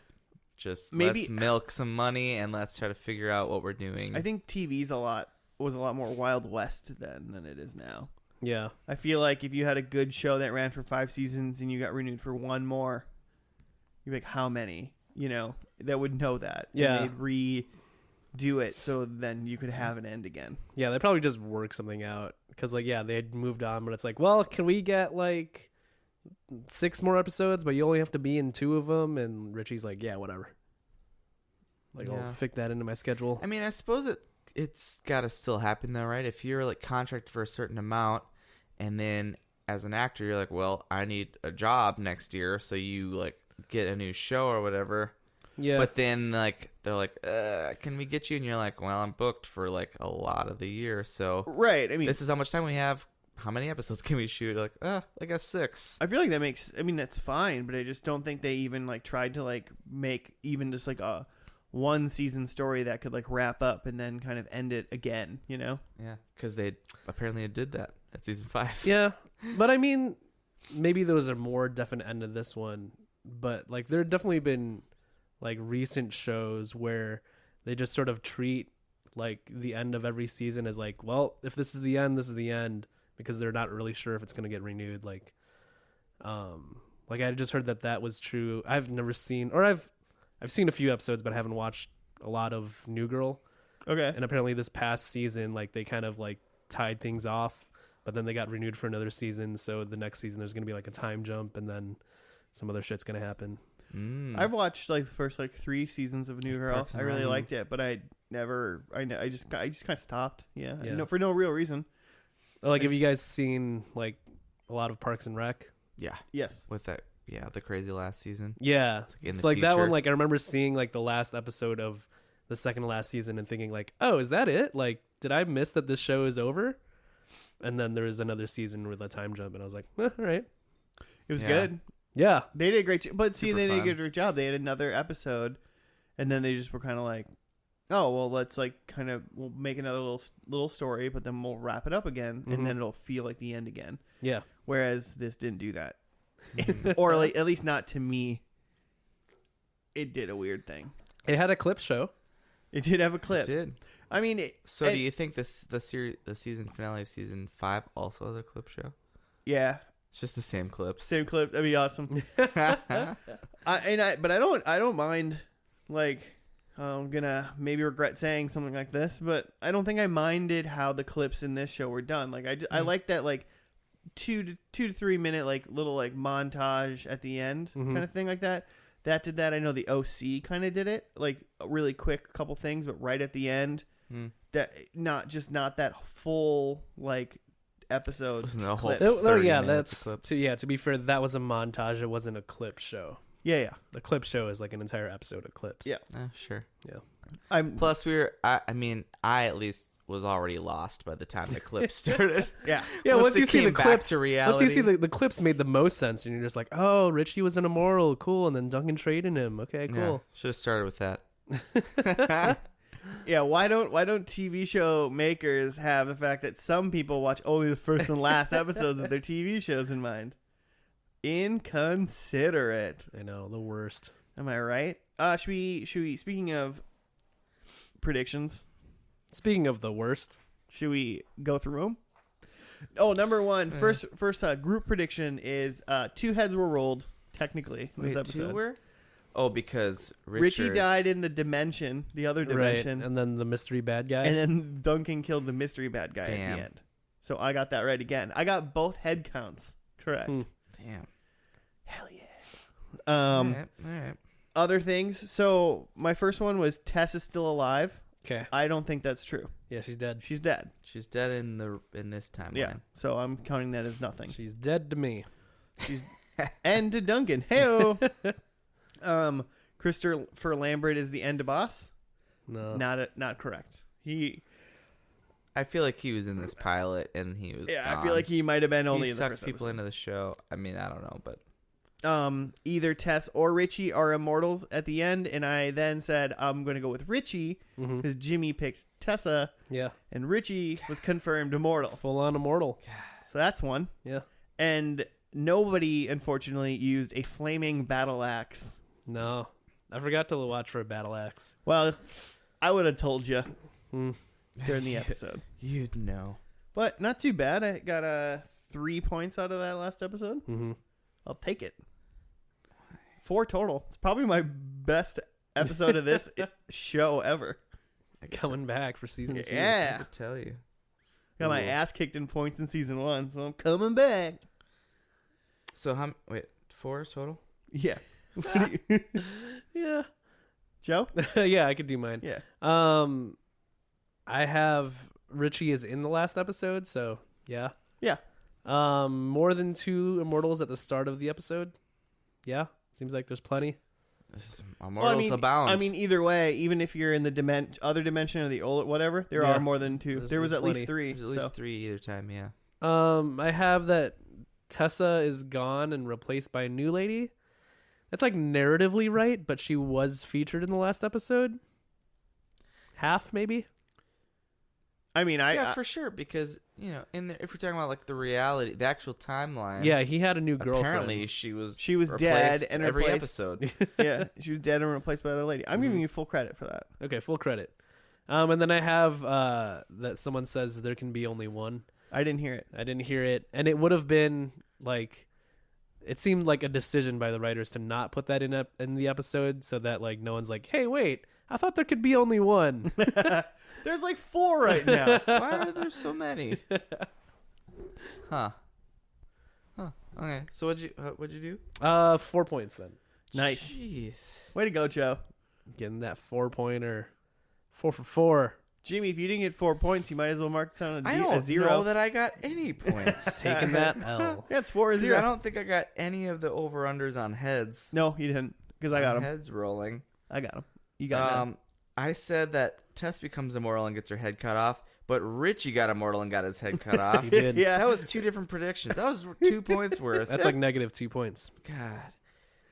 just Maybe- let's milk some money and let's try to figure out what we're doing. I think TV's was a lot more Wild West then than it is now. Yeah. I feel like if you had a good show that ran for 5 seasons and you got renewed for 1 more, you'd be like, how many? That would know that. Yeah. And they'd redo it so then you could have an end again. Yeah, they probably just work something out because, they had moved on, but it's like, well, can we get 6 more episodes, but you only have to be in 2 of them? And Richie's like, yeah, whatever. I'll Yeah. fit that into my schedule. I mean, I suppose it's got to still happen though, right? If you're contracted for a certain amount, and then as an actor, you're like, well, I need a job next year, so you get a new show or whatever. Yeah, But then they're like, can we get you? And you're like, well, I'm booked for a lot of the year, so Right. I mean, this is how much time we have. How many episodes can we shoot? I guess 6. I feel like that's fine, but I just don't think they even tried to make even just a 1 season story that could wrap up and then kind of end it again, Yeah, because they apparently did that at season 5. yeah, but I mean, maybe there was a more definite end to this one. But there have definitely been recent shows where they just sort of treat the end of every season as well, if this is the end, this is the end, because they're not really sure if it's going to get renewed. I just heard that was true. I've never seen, or I've seen a few episodes, but I haven't watched a lot of New Girl. Okay. And apparently this past season, they kind of tied things off, but then they got renewed for another season. So the next season there's going to be a time jump, and then some other shit's going to happen. I've watched the first 3 seasons of New Girl. Parks and I really Rec. liked it, but I just kind of stopped. Yeah. Yeah. No, for no real reason. Have you guys seen a lot of Parks and Rec? Yeah, Yes. with that. Yeah, the crazy last season. Yeah, in it's the that one. future. I remember seeing the last episode of the second to last season and thinking oh, is that it? Did I miss that this show is over? And then there was another season with a time jump, and I was like, all right, It was Yeah. good. yeah, They did a great job. But see, Super they did a fun. good job. They had another episode, and then they just were kind of oh, well, let's we'll make another little story, but then we'll wrap it up again, Mhm. and then it'll feel like the end again. yeah. Whereas this didn't do that. Or at least not to me. It did a weird thing. It had a clip show. It did have a It clip. did. I mean, So do you think the season finale of season 5 also has a clip show? yeah, It's just the same clips. same clip. That'd be awesome. But I don't mind. I'm gonna maybe regret saying something like this, but I don't think I minded how the clips in this show were done. I like that 2 to 3 minute little montage at the end Mhm. kind of thing like that. That did that. I know the OC kind of did it a really quick couple things, but right at the end. That not that full episode. Wasn't a whole clip. Oh, 30 yeah, minutes that's of clip. to be fair, that was a montage. It wasn't a clip show. Yeah. The clip show is an entire episode of clips. Yeah. Sure. I'm Plus, I at least was already lost by the time the clips started. yeah. Yeah, once you see the came back clips, to once reality. you see the clips made the most sense, and you're just oh, Richie was an immoral, cool, and then Duncan traded him. Okay, cool. Should have started with that. Yeah, why don't TV show makers have the fact that some people watch only the first and last episodes of their TV shows in mind? Inconsiderate. I know, the worst. Am I right? Should we speaking of predictions, Speaking of the worst. should we go through them? Oh, number one, first group prediction is 2 heads were rolled technically in this Wait, episode. 2 were? Oh, because Richie died in the dimension, the other dimension, Right, and then the mystery bad guy. and then Duncan killed the mystery bad guy at Damn. the end. So I got that right again. I got both head counts correct. Damn. Hell yeah. All right. Other things. So my first one was Tess is still alive. Okay. I don't think that's true. Yeah, she's dead. She's dead. She's dead in this timeline. Yeah. So I'm counting that as nothing. She's dead to me. She's and to Duncan. Heyo. Christopher Lambert is the end boss. No. Not correct. I feel like he was in this pilot and he was. Yeah, I gone. feel like he might have been only he in the sucked first people episode. into the show. I mean, I don't know, but Either Tess or Richie are immortals at the end, and I then said I'm going to go with Richie because Jimmy picked Tessa, Yeah. and Richie was confirmed immortal. Full on immortal. So that's one. Yeah. And nobody, unfortunately, used a flaming battle axe. No. I forgot to watch for a battle axe. Well, I would have told you during the episode, you'd know. but not too bad. I got 3 points out of that last episode. Mm-hmm. I'll take it. 4 total. It's probably my best episode of this show ever. Coming back for season 2. I Yeah. could tell you. Got my ass kicked in points in season 1, so I'm coming back. So wait, 4 total? Yeah. Yeah. Joe? Yeah, I could do mine. Yeah. I have Richie is in the last episode, so yeah. Yeah. More than 2 immortals at the start of the episode. Yeah. Seems like there's plenty. Immortals abound. I mean, either way, even if you're in the other dimension or the old whatever, there Yeah. are more than 2. There was there's at least plenty. 3. there's at least 3 either time. Yeah. I have that Tessa is gone and replaced by a new lady. That's like narratively right, but she was featured in the last episode. Half maybe. I mean, Yeah, for sure. Because in there, if we're talking about like the reality, the actual timeline. Yeah, he had a new girlfriend. Apparently, she was dead replaced and every replaced. episode. yeah, she was dead and replaced by another lady. I'm giving you full credit for that. Okay, full credit. And then I have that someone says there can be only one. I didn't hear it. I didn't hear it, and it would have been like, it seemed like a decision by the writers to not put that in the episode, so that like no one's like, hey, wait, I thought there could be only one. There's like 4 right now. Why are there so many? Huh. Okay. So what'd you do? 4 points then. Nice. Jeez. Way to go, Joe. Getting that 4-pointer. 4 for 4. Jimmy, if you didn't get 4 points, you might as well mark it on I a don't 0. know that I got any points. Taking that L. Yeah, it's 4 or 'Cause 0. I don't think I got any of the over-unders on heads. No, you didn't, because I got him. Heads rolling. I got him. You got none. I said that Tess becomes immortal and gets her head cut off, but Richie got immortal and got his head cut off. He did. Yeah. That was 2 different predictions. That was 2 points worth. That's like negative 2 points. God.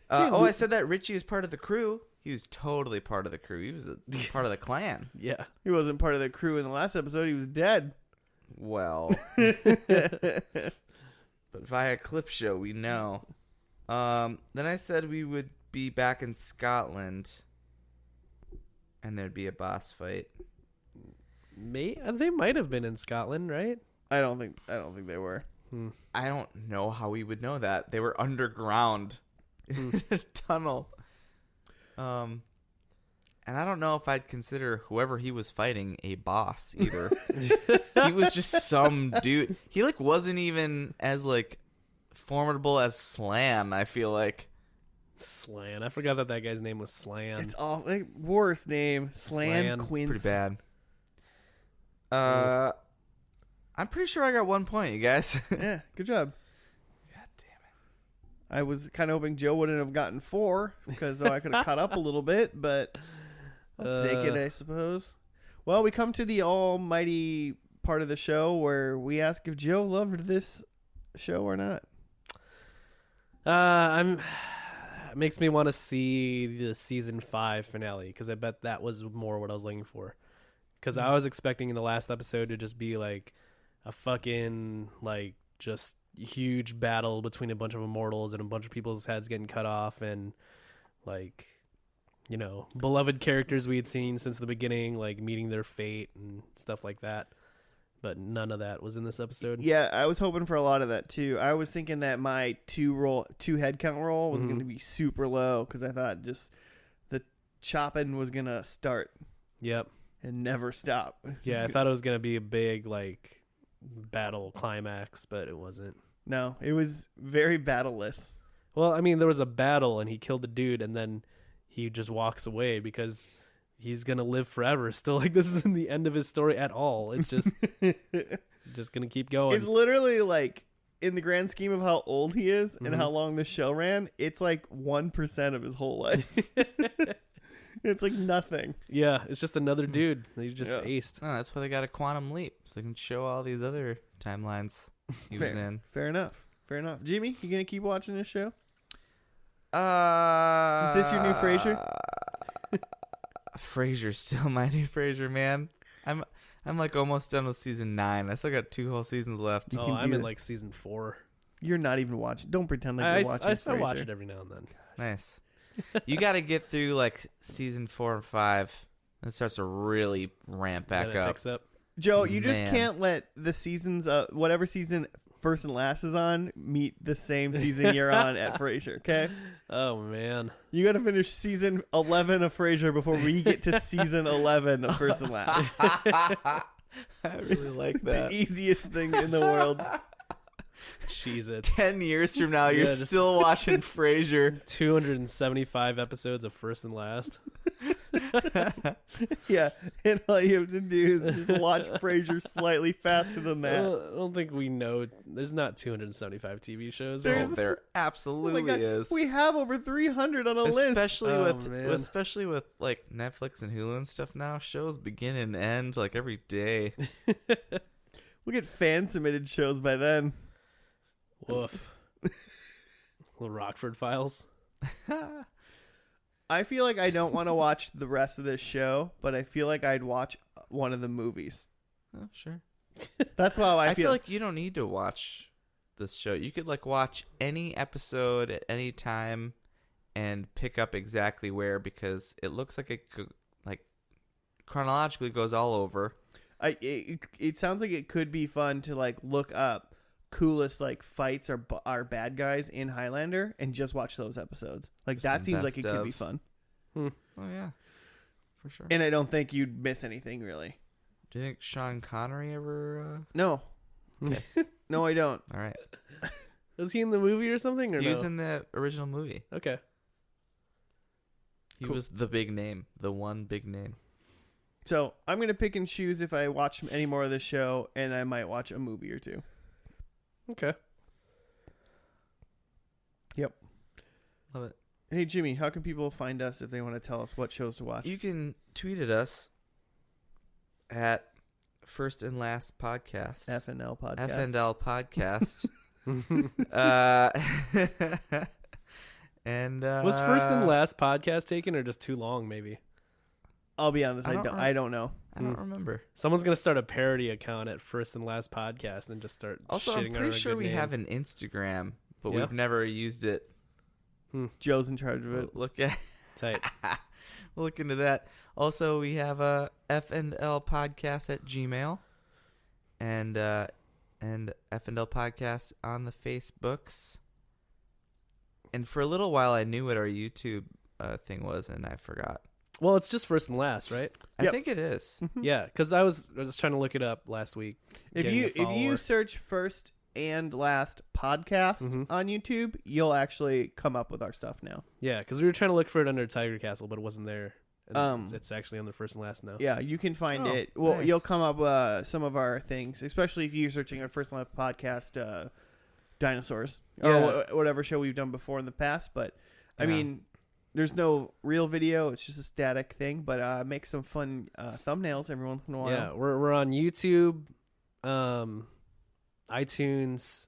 I said that Richie was part of the crew. He was totally part of the crew. He was a part of the clan. Yeah. He wasn't part of the crew in the last episode. He was dead. Well, but via clip show, we know. Then I said we would be back in Scotland, and there'd be a boss fight. They might have been in Scotland, right? I don't think they were. I don't know how we would know that. They were underground in a tunnel. And I don't know if I'd consider whoever he was fighting a boss either. He was just some dude. He like wasn't even as like formidable as Slan, I feel like. Slan. I forgot that guy's name was Slan. It's all like worst name. Slan Slan. Quince. Pretty bad. I'm pretty sure I got 1 point, you guys. Yeah, good job. God damn it. I was kind of hoping Joe wouldn't have gotten 4 because I could have caught up a little bit, but I'll take it, I suppose. Well, we come to the almighty part of the show where we ask if Joe loved this show or not. It makes me want to see the season 5 finale because I bet that was more what I was looking for. because I was expecting in the last episode to just be like a fucking like just huge battle between a bunch of immortals and a bunch of people's heads getting cut off and like, you know, beloved characters we had seen since the beginning, like meeting their fate and stuff like that. But none of that was in this episode. Yeah, I was hoping for a lot of that too. I was thinking that my two head count roll was going to be super low because I thought just the chopping was going to start. Yep. And never stop. Yeah, I thought it was going to be a big like battle climax, but it wasn't. No, it was very battleless. Well, I mean, there was a battle and he killed the dude and then he just walks away because he's going to live forever. Still, like, this isn't the end of his story at all. It's just just going to keep going. It's literally like, in the grand scheme of how old he is and how long the show ran, it's like 1% of his whole life. It's like nothing. Yeah, it's just another dude that he just aced. Oh, that's why they got a quantum leap. So they can show all these other timelines he was in. Fair enough. Jimmy, you going to keep watching this show? Is this your new Frasier? Frasier's still my new Frasier, man. I'm like almost done with season 9. I still got 2 whole seasons left. I'm in like season 4. You're not even watching. Don't pretend like you're watching. I still Frasier. watch it every now and then. Nice. You got to get through like season 4 and 5. It starts to really ramp back Then it up. picks up. Joe, you just can't let the seasons, whatever season first and last is on, meet the same season you're on at Frasier, okay? Oh, man. You got to finish season 11 of Frasier before we get to season 11 of First and Last. I really like that. The easiest thing in the world. Jesus. 10 years from now, you're just still watching Frasier. 275 episodes of First and Last. Yeah, and all you have to do is just watch Frasier slightly faster than that. I don't think we know. There's not 275 TV shows. There's- Oh, there absolutely Oh my God, is. we have over 300 on a list. Especially with like Netflix and Hulu and stuff now, shows begin and end like every day. We'll get fan-submitted shows by then. Woof. The Rockford Files. I feel like I don't want to watch the rest of this show, but I feel like I'd watch one of the movies. Oh, sure. That's how I feel like you don't need to watch this show. You could like watch any episode at any time and pick up exactly where, because it looks like it could, like chronologically goes all over. It sounds like it could be fun to like look up coolest like fights or bad guys in Highlander and just watch those episodes. Like that seems like it could be fun. Oh yeah, for sure. And I don't think you'd miss anything really. Do you think Sean Connery ever? No. Okay. No, I don't. All right. Was he in the movie or something? Or He no? was in the original movie. Okay. He was the big name, the one big name. So I'm going to pick and choose if I watch any more of this show, and I might watch a movie or two. Okay. Yep. Love it. Hey, Jimmy, how can people find us if they want to tell us what shows to watch? You can tweet at us at First and Last Podcast. FNL Podcast. FNL Podcast. And Was First and Last Podcast taken or just too long? Maybe I'll be honest, I I don't know. I don't remember. someone's gonna start a parody account at First and Last Podcast and just start. Also, shitting I'm on pretty our sure good we name. have an Instagram, but Yeah? we've never used it. Joe's in charge of it. Look at Tight. look into that. Also, we have a FNL Podcast at Gmail, and FNL Podcast on the Facebooks. And for a little while, I knew what our YouTube thing was, and I forgot. Well, it's just First and Last, right? I Yep. think it is. Yeah, because I was trying to look it up last week. If getting a you follower. search First and Last Podcast on YouTube, you'll actually come up with our stuff now. Yeah, because we were trying to look for it under Tiger Castle, but it wasn't there. And Um, it's actually on the First and Last now. Yeah, you can find Oh, it. Well, nice. you'll come up some of our things, especially if you're searching our First and Last Podcast, dinosaurs or Yeah. whatever show we've done before in the past. But I Yeah. mean, there's no real video; it's just a static thing. But make some fun thumbnails every once in a while. Yeah, we're on YouTube, iTunes,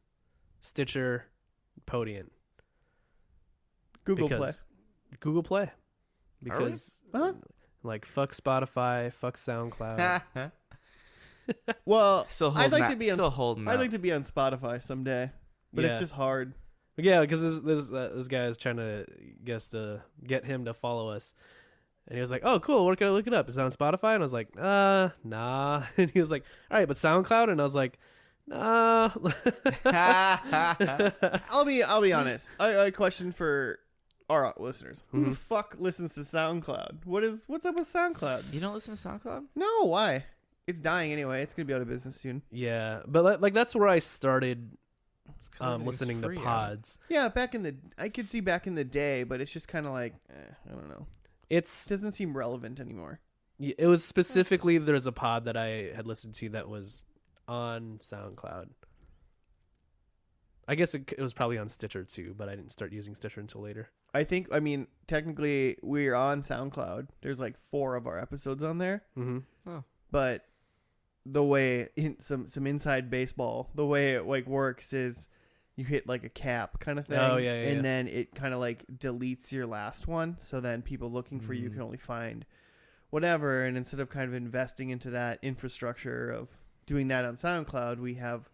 Stitcher, Podium, Google Play. Google Play, because Huh? Like, fuck Spotify, fuck SoundCloud. Well, Still I'd holding like to be on. Still holding I'd out. like to be on Spotify someday, but it's Yeah. just hard. But yeah, because this guy is trying to get him to follow us. And he was like, oh, cool, where can I look it up? Is it on Spotify? And I was like, nah. And he was like, all right, but SoundCloud? And I was like, nah. I'll be honest. I question for our listeners. Who the fuck listens to SoundCloud? What's up with SoundCloud? You don't listen to SoundCloud? No, why? It's dying anyway. It's gonna be out of business soon. Yeah, but like that's where I started It's 'cause everything's listening to free, pods. Yeah, I could see back in the day, but it's just kind of like, I don't know. It doesn't seem relevant anymore. It was specifically there's a pod that I had listened to that was on SoundCloud. I guess it was probably on Stitcher too, but I didn't start using Stitcher until later. I mean, technically we're on SoundCloud. There's like 4 of our episodes on there. Mm-hmm. Oh. But the way some inside baseball, the way it like works is you hit like a cap kind of thing. Oh, yeah, and then it kind of like deletes your last one. So then people looking for you can only find whatever. And instead of kind of investing into that infrastructure of doing that on SoundCloud, we have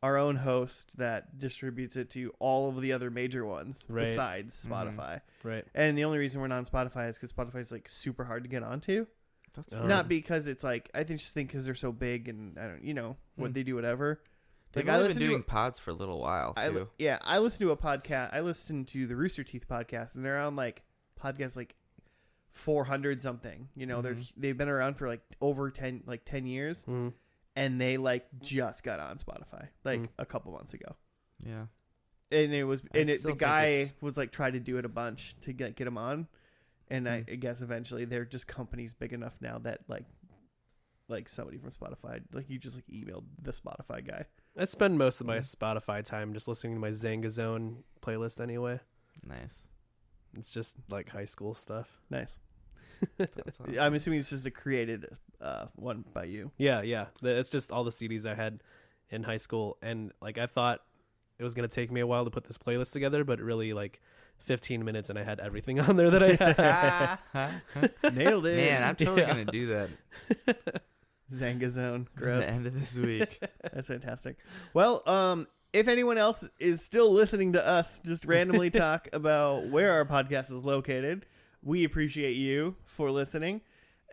our own host that distributes it to all of the other major ones besides Spotify. Right. And the only reason we're not on Spotify is because Spotify is like super hard to get onto. That's Not because it's like, I think just think because they're so big and I don't, what they do, whatever. They've Like, only been doing pods for a little while too. I listen to a podcast. I listen to the Rooster Teeth podcast, and they're on like podcasts like 400 something. They've been around for like over 10 years, and they like just got on Spotify like a couple months ago. Yeah, and the guy it's- was like trying to do it a bunch to get him on, and I guess eventually they're just companies big enough now that like somebody from Spotify, like you just like emailed the Spotify guy. I spend most of my Spotify time just listening to my Zanga Zone playlist anyway. nice. It's just like high school stuff. Nice. That's awesome. I'm assuming it's just a created one by you. Yeah. It's just all the CDs I had in high school, and like I thought it was gonna take me a while to put this playlist together, but really like 15 minutes, and I had everything on there that I had. Nailed it. Man, I'm totally gonna do that Zanga Zone. at Gross. the end of this week. That's fantastic. Well, if anyone else is still listening to us just randomly talk about where our podcast is located, we appreciate you for listening.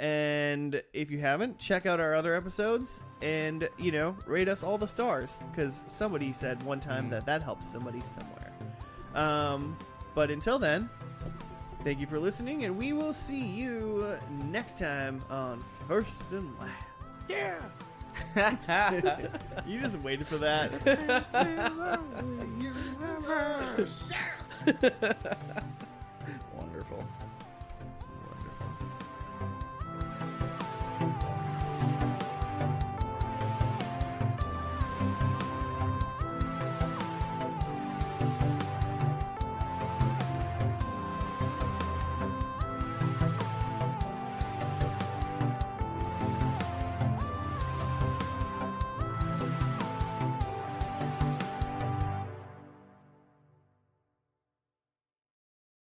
And if you haven't, check out our other episodes and, rate us all the stars, because somebody said one time that helps somebody somewhere. But until then, thank you for listening, and we will see you next time on First and Last. Yeah. You just waited for that. Wonderful.